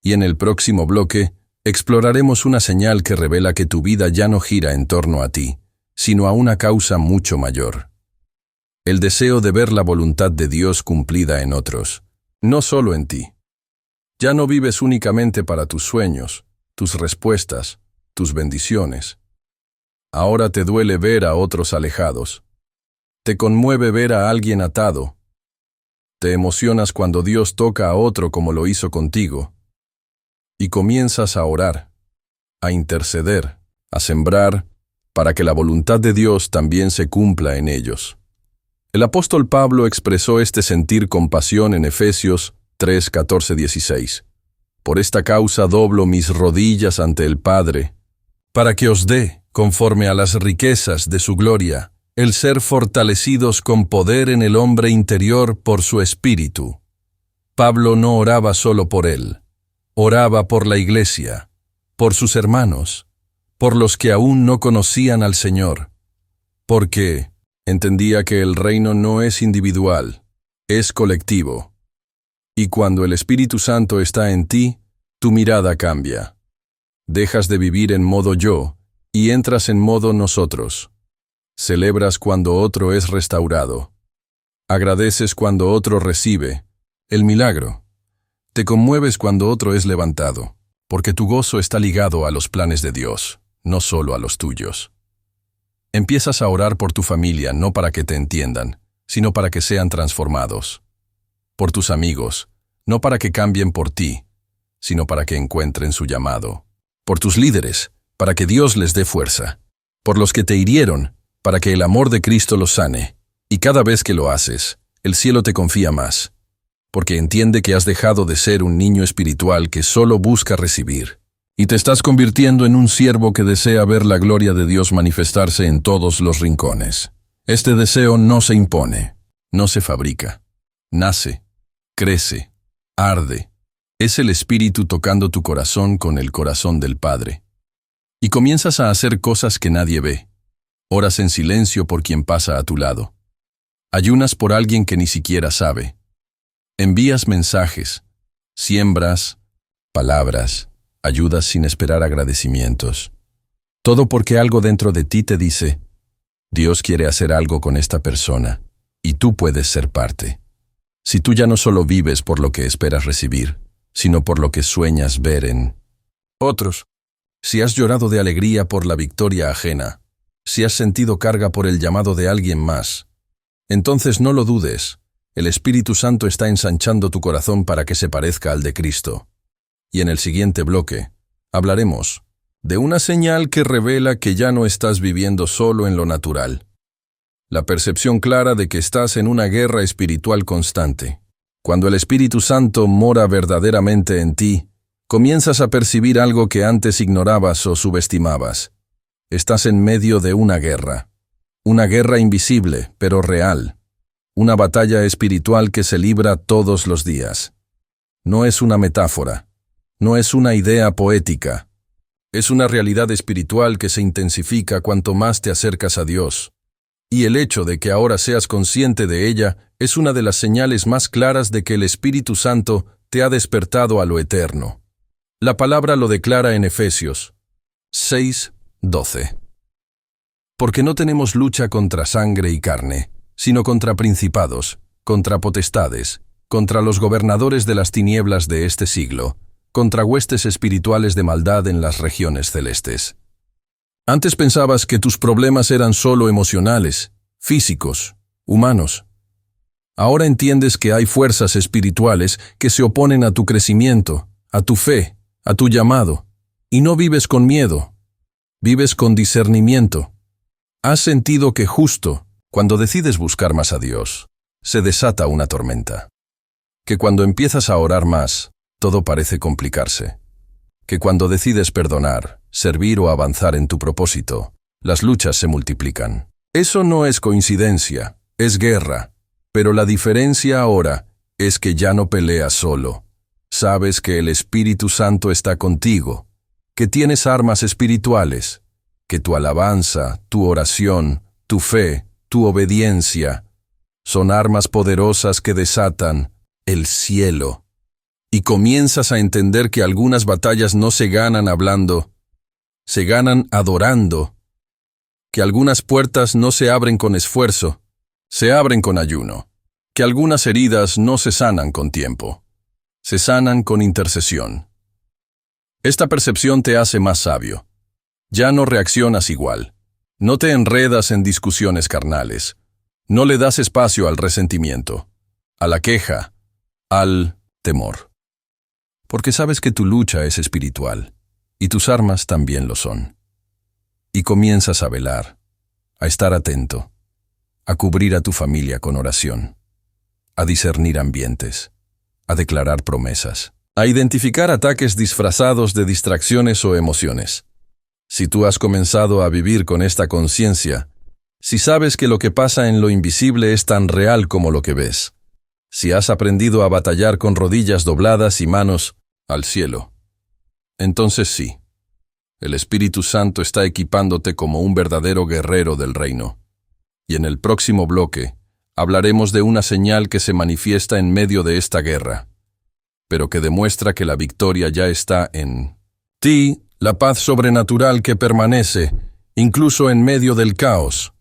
Y en el próximo bloque, exploraremos una señal que revela que tu vida ya no gira en torno a ti, sino a una causa mucho mayor. El deseo de ver la voluntad de Dios cumplida en otros, no solo en ti. Ya no vives únicamente para tus sueños, tus respuestas, tus bendiciones. Ahora te duele ver a otros alejados. Te conmueve ver a alguien atado. Te emocionas cuando Dios toca a otro como lo hizo contigo. Y comienzas a orar, a interceder, a sembrar, para que la voluntad de Dios también se cumpla en ellos. El apóstol Pablo expresó este sentir con pasión en Efesios 3, 14, 16. Por esta causa doblo mis rodillas ante el Padre, para que os dé, conforme a las riquezas de su gloria, el ser fortalecidos con poder en el hombre interior por su espíritu. Pablo no oraba solo por él, oraba por la iglesia, por sus hermanos, por los que aún no conocían al Señor, porque entendía que el reino no es individual, es colectivo. Y cuando el Espíritu Santo está en ti, tu mirada cambia. Dejas de vivir en modo yo y entras en modo nosotros. Celebras cuando otro es restaurado. Agradeces cuando otro recibe el milagro. Te conmueves cuando otro es levantado, porque tu gozo está ligado a los planes de Dios, no solo a los tuyos. Empiezas a orar por tu familia no para que te entiendan, sino para que sean transformados. Por tus amigos, no para que cambien por ti, sino para que encuentren su llamado. Por tus líderes, para que Dios les dé fuerza. Por los que te hirieron, para que el amor de Cristo los sane. Y cada vez que lo haces, el cielo te confía más, porque entiende que has dejado de ser un niño espiritual que solo busca recibir, y te estás convirtiendo en un siervo que desea ver la gloria de Dios manifestarse en todos los rincones. Este deseo no se impone, no se fabrica, nace, crece, arde. Es el Espíritu tocando tu corazón con el corazón del Padre. Y comienzas a hacer cosas que nadie ve. Oras en silencio por quien pasa a tu lado. Ayunas por alguien que ni siquiera sabe. Envías mensajes, siembras, palabras, ayudas sin esperar agradecimientos. Todo porque algo dentro de ti te dice, Dios quiere hacer algo con esta persona, y tú puedes ser parte. Si tú ya no solo vives por lo que esperas recibir, sino por lo que sueñas ver en otros. Si has llorado de alegría por la victoria ajena, si has sentido carga por el llamado de alguien más, entonces no lo dudes, el Espíritu Santo está ensanchando tu corazón para que se parezca al de Cristo. Y en el siguiente bloque, hablaremos de una señal que revela que ya no estás viviendo solo en lo natural. La percepción clara de que estás en una guerra espiritual constante. Cuando el Espíritu Santo mora verdaderamente en ti, comienzas a percibir algo que antes ignorabas o subestimabas. Estás en medio de una guerra invisible, pero real. Una batalla espiritual que se libra todos los días. No es una metáfora, no es una idea poética. Es una realidad espiritual que se intensifica cuanto más te acercas a Dios. Y el hecho de que ahora seas consciente de ella es una de las señales más claras de que el Espíritu Santo te ha despertado a lo eterno. La palabra lo declara en Efesios 6:12. Porque no tenemos lucha contra sangre y carne, sino contra principados, contra potestades, contra los gobernadores de las tinieblas de este siglo, contra huestes espirituales de maldad en las regiones celestes. Antes pensabas que tus problemas eran solo emocionales, físicos, humanos. Ahora entiendes que hay fuerzas espirituales que se oponen a tu crecimiento, a tu fe, a tu llamado, y no vives con miedo, vives con discernimiento. Has sentido que justo cuando decides buscar más a Dios, se desata una tormenta. Que cuando empiezas a orar más, todo parece complicarse. Que cuando decides perdonar, servir o avanzar en tu propósito, las luchas se multiplican. Eso no es coincidencia, es guerra. Pero la diferencia ahora es que ya no peleas solo. Sabes que el Espíritu Santo está contigo. que tienes armas espirituales, que tu alabanza, tu oración, tu fe, tu obediencia, son armas poderosas que desatan el cielo. Y comienzas a entender que algunas batallas no se ganan hablando, se ganan adorando, que algunas puertas no se abren con esfuerzo, se abren con ayuno, que algunas heridas no se sanan con tiempo, se sanan con intercesión. Esta percepción te hace más sabio. Ya no reaccionas igual. No te enredas en discusiones carnales. No le das espacio al resentimiento, a la queja, al temor. Porque sabes que tu lucha es espiritual, y tus armas también lo son. Y comienzas a velar, a estar atento, a cubrir a tu familia con oración, a discernir ambientes, a declarar promesas, a identificar ataques disfrazados de distracciones o emociones. Si tú has comenzado a vivir con esta conciencia, si sabes que lo que pasa en lo invisible es tan real como lo que ves, si has aprendido a batallar con rodillas dobladas y manos al cielo, entonces sí, el Espíritu Santo está equipándote como un verdadero guerrero del reino. Y en el próximo bloque, hablaremos de una señal que se manifiesta en medio de esta guerra, pero que demuestra que la victoria ya está en ti, la paz sobrenatural que permanece, incluso en medio del caos.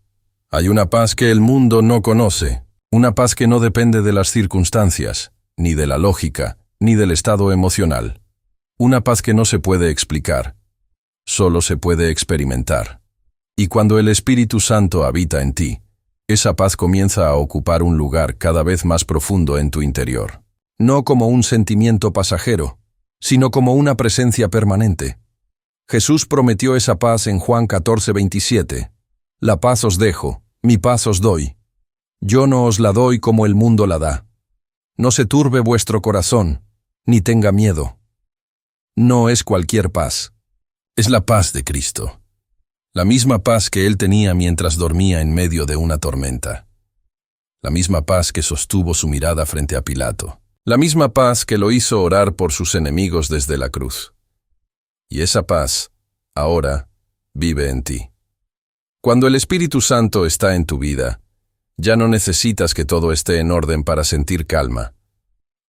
Hay una paz que el mundo no conoce, una paz que no depende de las circunstancias, ni de la lógica, ni del estado emocional. Una paz que no se puede explicar, solo se puede experimentar. Y cuando el Espíritu Santo habita en ti, esa paz comienza a ocupar un lugar cada vez más profundo en tu interior. No como un sentimiento pasajero, sino como una presencia permanente. Jesús prometió esa paz en Juan 14:27. La paz os dejo, mi paz os doy. Yo no os la doy como el mundo la da. No se turbe vuestro corazón, ni tenga miedo. No es cualquier paz. Es la paz de Cristo. La misma paz que Él tenía mientras dormía en medio de una tormenta. La misma paz que sostuvo su mirada frente a Pilato. La misma paz que lo hizo orar por sus enemigos desde la cruz. Y esa paz, ahora, vive en ti. Cuando el Espíritu Santo está en tu vida, ya no necesitas que todo esté en orden para sentir calma.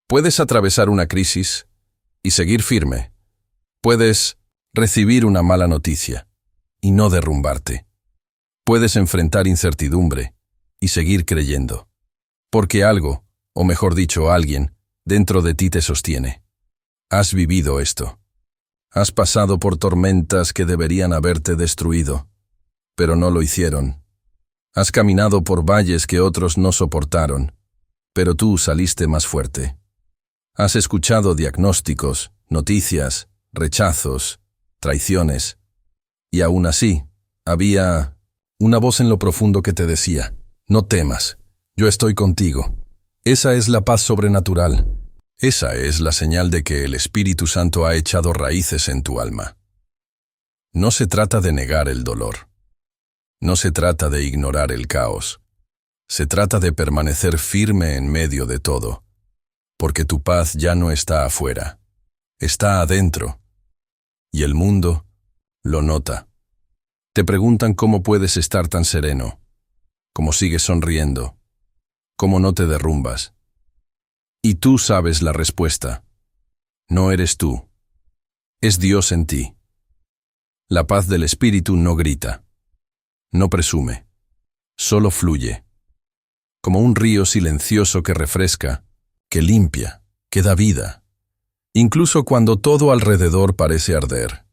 Puedes atravesar una crisis y seguir firme. Puedes recibir una mala noticia y no derrumbarte. Puedes enfrentar incertidumbre y seguir creyendo. Porque algo, o mejor dicho, alguien, dentro de ti te sostiene. Has vivido esto. Has pasado por tormentas que deberían haberte destruido, pero no lo hicieron. Has caminado por valles que otros no soportaron, pero tú saliste más fuerte. Has escuchado diagnósticos, noticias, rechazos, traiciones, y aún así, había una voz en lo profundo que te decía, no temas, yo estoy contigo. Esa es la paz sobrenatural. Esa es la señal de que el Espíritu Santo ha echado raíces en tu alma. No se trata de negar el dolor. No se trata de ignorar el caos. Se trata de permanecer firme en medio de todo, porque tu paz ya no está afuera, está adentro. Y el mundo lo nota. Te preguntan cómo puedes estar tan sereno, cómo sigues sonriendo, cómo no te derrumbas. Y tú sabes la respuesta. No eres tú. Es Dios en ti. La paz del Espíritu no grita, no presume, solo fluye, como un río silencioso que refresca, que limpia, que da vida, incluso cuando todo alrededor parece arder.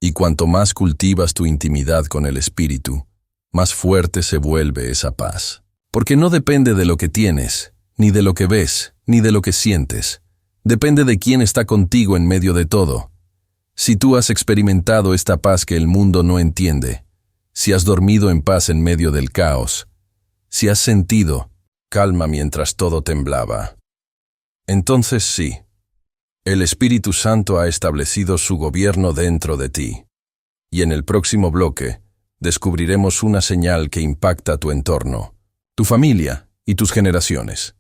Y cuanto más cultivas tu intimidad con el Espíritu, más fuerte se vuelve esa paz. Porque no depende de lo que tienes, ni de lo que ves, ni de lo que sientes. Depende de quién está contigo en medio de todo. Si tú has experimentado esta paz que el mundo no entiende, si has dormido en paz en medio del caos, si has sentido calma mientras todo temblaba, entonces sí, el Espíritu Santo ha establecido su gobierno dentro de ti. Y en el próximo bloque, descubriremos una señal que impacta tu entorno, tu familia y tus generaciones.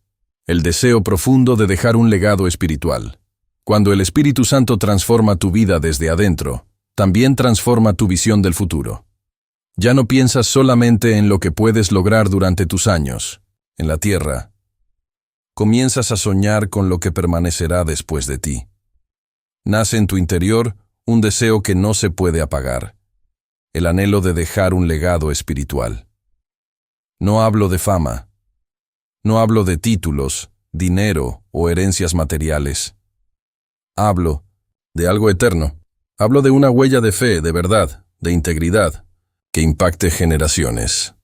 El deseo profundo de dejar un legado espiritual. Cuando el Espíritu Santo transforma tu vida desde adentro, también transforma tu visión del futuro. Ya no piensas solamente en lo que puedes lograr durante tus años, en la tierra. Comienzas a soñar con lo que permanecerá después de ti. Nace en tu interior un deseo que no se puede apagar, el anhelo de dejar un legado espiritual. No hablo de fama, no hablo de títulos, dinero o herencias materiales. Hablo de algo eterno. Hablo de una huella de fe, de verdad, de integridad, que impacte generaciones.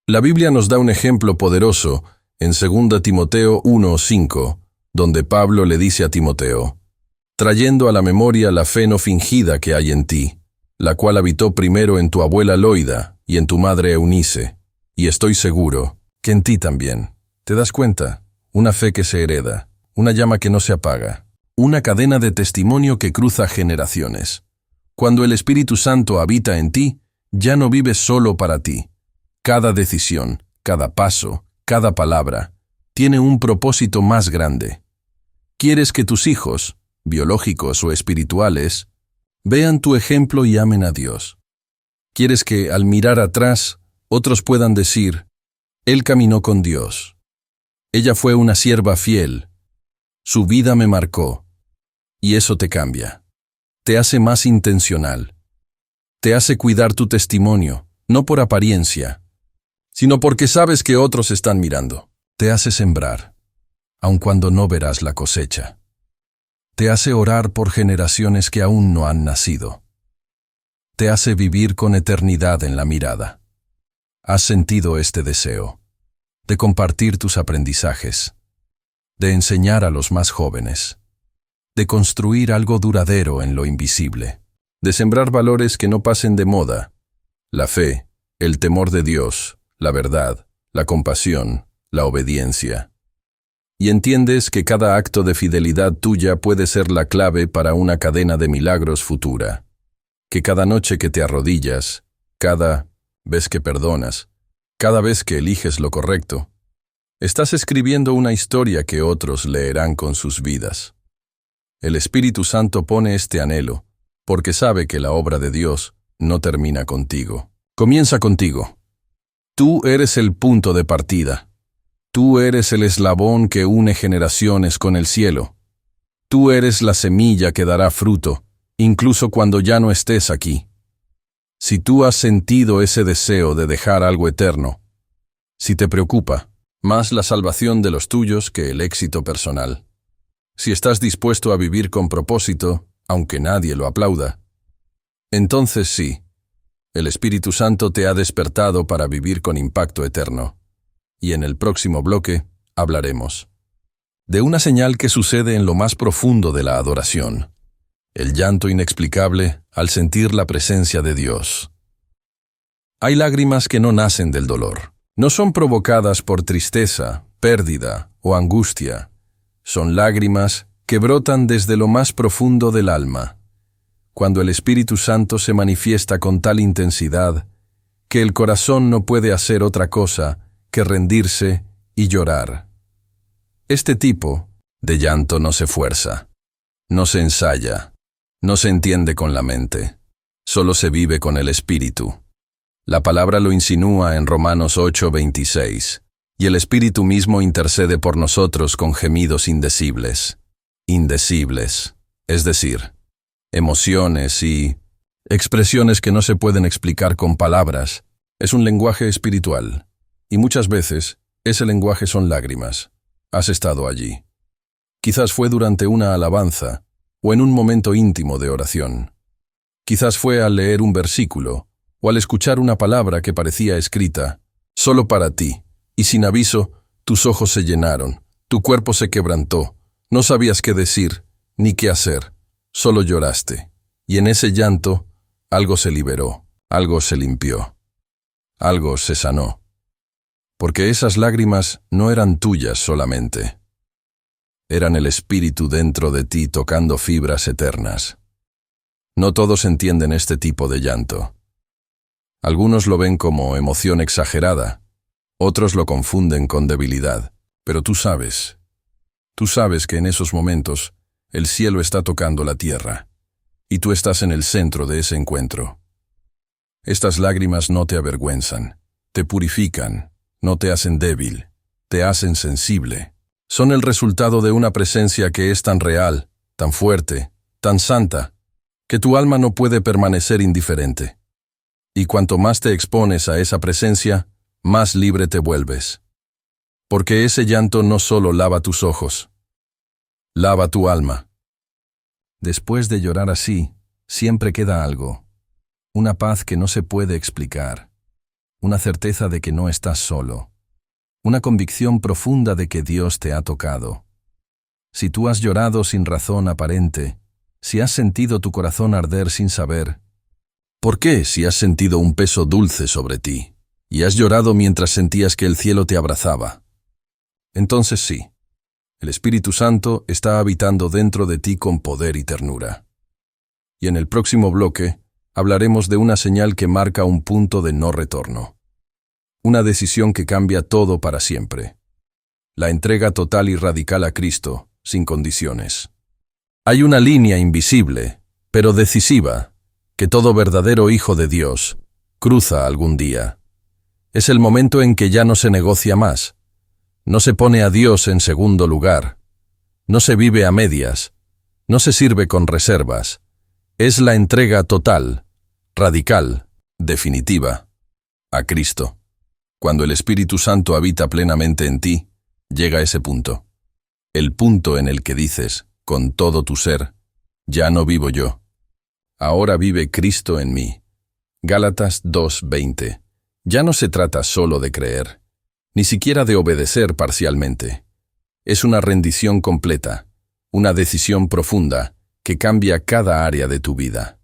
La Biblia nos da un ejemplo poderoso en 2 Timoteo 1:5, donde Pablo le dice a Timoteo: trayendo a la memoria la fe no fingida que hay en ti, la cual habitó primero en tu abuela Loida y en tu madre Eunice, y estoy seguro que en ti también. ¿Te das cuenta? Una fe que se hereda, una llama que no se apaga, una cadena de testimonio que cruza generaciones. Cuando el Espíritu Santo habita en ti, ya no vives solo para ti. Cada decisión, cada paso, cada palabra, tiene un propósito más grande. Quieres que tus hijos, biológicos o espirituales, vean tu ejemplo y amen a Dios. Quieres que, al mirar atrás, otros puedan decir: Él caminó con Dios. Ella fue una sierva fiel. Su vida me marcó. Y eso te cambia. Te hace más intencional. Te hace cuidar tu testimonio, no por apariencia, sino porque sabes que otros están mirando. Te hace sembrar, aun cuando no verás la cosecha. Te hace orar por generaciones que aún no han nacido. Te hace vivir con eternidad en la mirada. ¿Has sentido este deseo? De compartir tus aprendizajes, de enseñar a los más jóvenes, de construir algo duradero en lo invisible, de sembrar valores que no pasen de moda: la fe, el temor de Dios, la verdad, la compasión, la obediencia. Y entiendes que cada acto de fidelidad tuya puede ser la clave para una cadena de milagros futura. Que cada noche que te arrodillas, cada vez que perdonas, cada vez que eliges lo correcto, estás escribiendo una historia que otros leerán con sus vidas. El Espíritu Santo pone este anhelo, porque sabe que la obra de Dios no termina contigo. Comienza contigo. Tú eres el punto de partida. Tú eres el eslabón que une generaciones con el cielo. Tú eres la semilla que dará fruto, incluso cuando ya no estés aquí. Si tú has sentido ese deseo de dejar algo eterno, si te preocupa más la salvación de los tuyos que el éxito personal, si estás dispuesto a vivir con propósito, aunque nadie lo aplauda, entonces sí, el Espíritu Santo te ha despertado para vivir con impacto eterno. Y en el próximo bloque hablaremos de una señal que sucede en lo más profundo de la adoración: el llanto inexplicable al sentir la presencia de Dios. Hay lágrimas que no nacen del dolor. No son provocadas por tristeza, pérdida o angustia. Son lágrimas que brotan desde lo más profundo del alma, cuando el Espíritu Santo se manifiesta con tal intensidad que el corazón no puede hacer otra cosa que rendirse y llorar. Este tipo de llanto no se fuerza, no se ensaya, no se entiende con la mente, solo se vive con el Espíritu. La palabra lo insinúa en Romanos 8:26, y el Espíritu mismo intercede por nosotros con gemidos indecibles. Indecibles, es decir, emociones y expresiones que no se pueden explicar con palabras. Es un lenguaje espiritual. Y muchas veces, ese lenguaje son lágrimas. Has estado allí. Quizás fue durante una alabanza, o en un momento íntimo de oración. Quizás fue al leer un versículo, o al escuchar una palabra que parecía escrita solo para ti, y sin aviso, tus ojos se llenaron, tu cuerpo se quebrantó, no sabías qué decir, ni qué hacer, solo lloraste. Y en ese llanto, algo se liberó, algo se limpió, algo se sanó. Porque esas lágrimas no eran tuyas solamente. Eran el Espíritu dentro de ti tocando fibras eternas. No todos entienden este tipo de llanto. Algunos lo ven como emoción exagerada, otros lo confunden con debilidad, pero tú sabes que en esos momentos el cielo está tocando la tierra, y tú estás en el centro de ese encuentro. Estas lágrimas no te avergüenzan, te purifican, no te hacen débil, te hacen sensible. Son el resultado de una presencia que es tan real, tan fuerte, tan santa, que tu alma no puede permanecer indiferente. Y cuanto más te expones a esa presencia, más libre te vuelves. Porque ese llanto no solo lava tus ojos, lava tu alma. Después de llorar así, siempre queda algo. Una paz que no se puede explicar. Una certeza de que no estás solo. Una convicción profunda de que Dios te ha tocado. Si tú has llorado sin razón aparente, si has sentido tu corazón arder sin saber, ¿por qué si has sentido un peso dulce sobre ti y has llorado mientras sentías que el cielo te abrazaba? Entonces sí, el Espíritu Santo está habitando dentro de ti con poder y ternura. Y en el próximo bloque hablaremos de una señal que marca un punto de no retorno. Una decisión que cambia todo para siempre. La entrega total y radical a Cristo, sin condiciones. Hay una línea invisible, pero decisiva, que todo verdadero hijo de Dios cruza algún día. Es el momento en que ya no se negocia más. No se pone a Dios en segundo lugar. No se vive a medias. No se sirve con reservas. Es la entrega total, radical, definitiva, a Cristo. Cuando el Espíritu Santo habita plenamente en ti, llega ese punto. El punto en el que dices, con todo tu ser, ya no vivo yo. Ahora vive Cristo en mí. Gálatas 2:20. Ya no se trata solo de creer, ni siquiera de obedecer parcialmente. Es una rendición completa, una decisión profunda que cambia cada área de tu vida.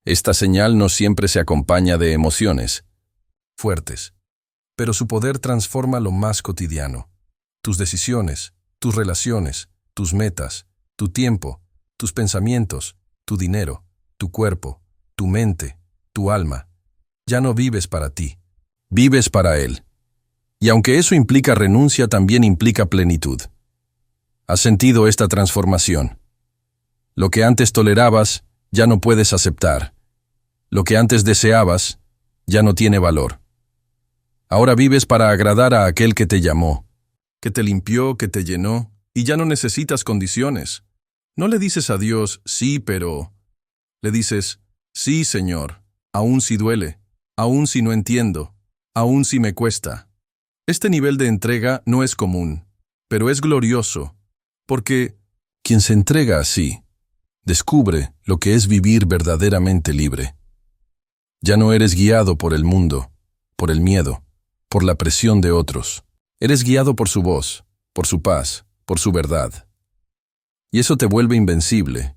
Esta señal no siempre se acompaña de emociones fuertes, pero su poder transforma lo más cotidiano. Tus decisiones, tus relaciones, tus metas, tu tiempo, tus pensamientos, tu dinero, tu cuerpo, tu mente, tu alma. Ya no vives para ti, vives para Él. Y aunque eso implica renuncia, también implica plenitud. ¿Has sentido esta transformación? Lo que antes tolerabas, ya no puedes aceptar. Lo que antes deseabas, ya no tiene valor. Ahora vives para agradar a aquel que te llamó, que te limpió, que te llenó, y ya no necesitas condiciones. No le dices a Dios, sí, pero... Le dices, sí, Señor, aun si duele, aun si no entiendo, aun si me cuesta. Este nivel de entrega no es común, pero es glorioso, porque quien se entrega así, descubre lo que es vivir verdaderamente libre. Ya no eres guiado por el mundo, por el miedo, por la presión de otros. Eres guiado por su voz, por su paz, por su verdad. Y eso te vuelve invencible,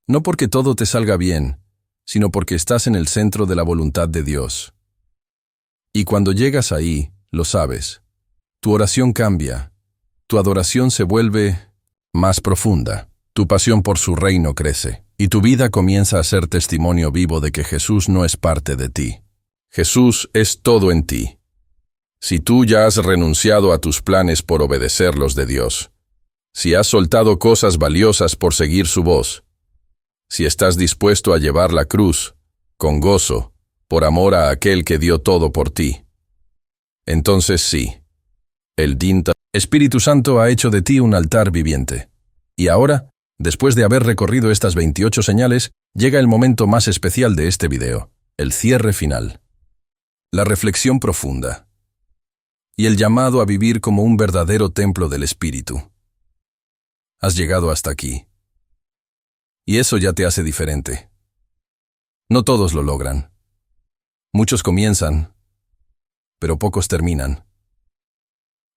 no porque todo te salga bien, sino porque estás en el centro de la voluntad de Dios. Y cuando llegas ahí, lo sabes. Tu oración cambia, tu adoración se vuelve más profunda, tu pasión por su reino crece, y tu vida comienza a ser testimonio vivo de que Jesús no es parte de ti. Jesús es todo en ti. Si tú ya has renunciado a tus planes por obedecer los de Dios, si has soltado cosas valiosas por seguir su voz, si estás dispuesto a llevar la cruz, con gozo, por amor a aquel que dio todo por ti, entonces sí, el Espíritu Santo ha hecho de ti un altar viviente. Y ahora, después de haber recorrido estas 28 señales, llega el momento más especial de este video, el cierre final. La reflexión profunda. Y el llamado a vivir como un verdadero templo del Espíritu. Has llegado hasta aquí. Y eso ya te hace diferente. No todos lo logran. Muchos comienzan, pero pocos terminan.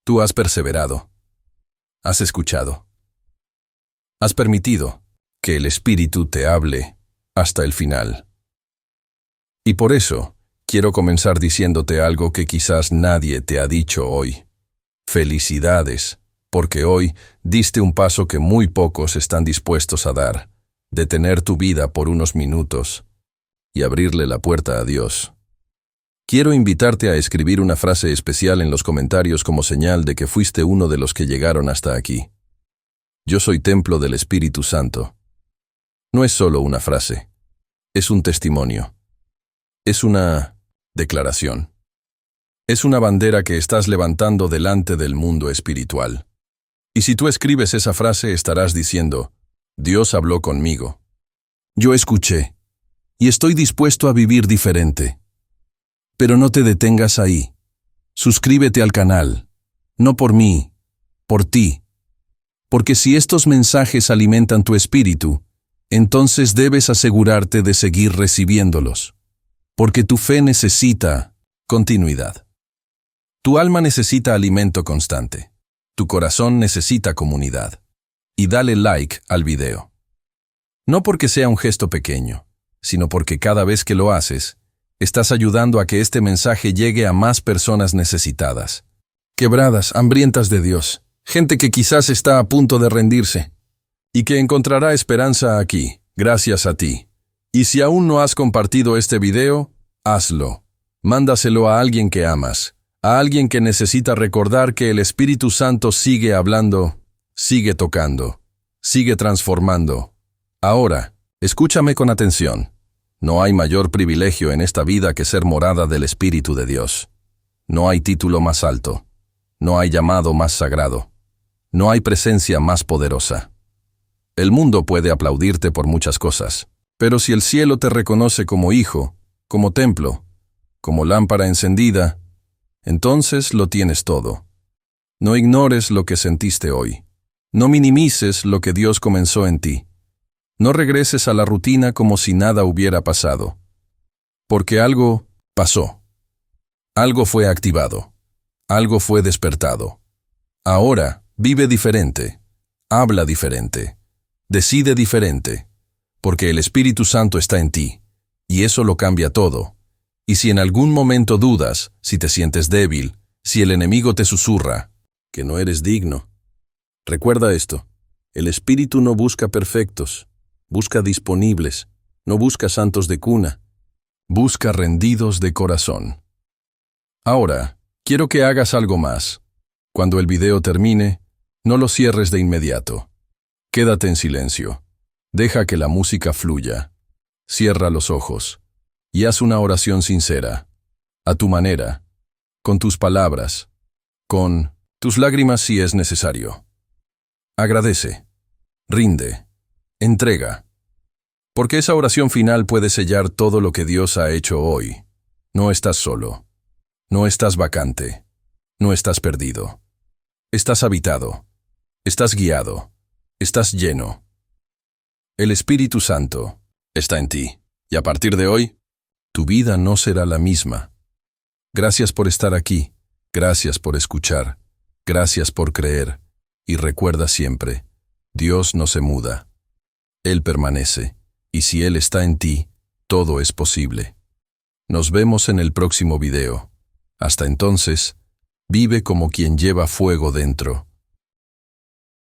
Tú has perseverado. Has escuchado. Has permitido que el Espíritu te hable hasta el final. Y por eso, quiero comenzar diciéndote algo que quizás nadie te ha dicho hoy. Felicidades, porque hoy diste un paso que muy pocos están dispuestos a dar, detener tu vida por unos minutos y abrirle la puerta a Dios. Quiero invitarte a escribir una frase especial en los comentarios como señal de que fuiste uno de los que llegaron hasta aquí. Yo soy templo del Espíritu Santo. No es solo una frase, es un testimonio, es una declaración, es una bandera que estás levantando delante del mundo espiritual. Y si tú escribes esa frase, estarás diciendo, Dios habló conmigo. Yo escuché, y estoy dispuesto a vivir diferente. Pero no te detengas ahí. Suscríbete al canal, no por mí, por ti. Porque si estos mensajes alimentan tu espíritu, entonces debes asegurarte de seguir recibiéndolos. Porque tu fe necesita continuidad. Tu alma necesita alimento constante. Tu corazón necesita comunidad. Y dale like al video. No porque sea un gesto pequeño, sino porque cada vez que lo haces, estás ayudando a que este mensaje llegue a más personas necesitadas. Quebradas, hambrientas de Dios. Gente que quizás está a punto de rendirse. Y que encontrará esperanza aquí, gracias a ti. Y si aún no has compartido este video, hazlo. Mándaselo a alguien que amas. A alguien que necesita recordar que el Espíritu Santo sigue hablando, sigue tocando, sigue transformando. Ahora, escúchame con atención. No hay mayor privilegio en esta vida que ser morada del Espíritu de Dios. No hay título más alto. No hay llamado más sagrado. No hay presencia más poderosa. El mundo puede aplaudirte por muchas cosas, pero si el cielo te reconoce como hijo, como templo, como lámpara encendida, entonces lo tienes todo. No ignores lo que sentiste hoy. No minimices lo que Dios comenzó en ti. No regreses a la rutina como si nada hubiera pasado. Porque algo pasó. Algo fue activado. Algo fue despertado. Ahora vive diferente. Habla diferente. Decide diferente. Porque el Espíritu Santo está en ti. Y eso lo cambia todo. Y si en algún momento dudas, si te sientes débil, si el enemigo te susurra, que no eres digno, recuerda esto. El Espíritu no busca perfectos. Busca disponibles, no busca santos de cuna, busca rendidos de corazón. Ahora, quiero que hagas algo más. Cuando el video termine, no lo cierres de inmediato. Quédate en silencio. Deja que la música fluya. Cierra los ojos y haz una oración sincera, a tu manera, con tus palabras, con tus lágrimas si es necesario. Agradece, rinde. Entrega. Porque esa oración final puede sellar todo lo que Dios ha hecho hoy. No estás solo. No estás vacante. No estás perdido. Estás habitado. Estás guiado. Estás lleno. El Espíritu Santo está en ti. Y a partir de hoy, tu vida no será la misma. Gracias por estar aquí. Gracias por escuchar. Gracias por creer. Y recuerda siempre, Dios no se muda. Él permanece, y si Él está en ti, todo es posible. Nos vemos en el próximo video. Hasta entonces, vive como quien lleva fuego dentro.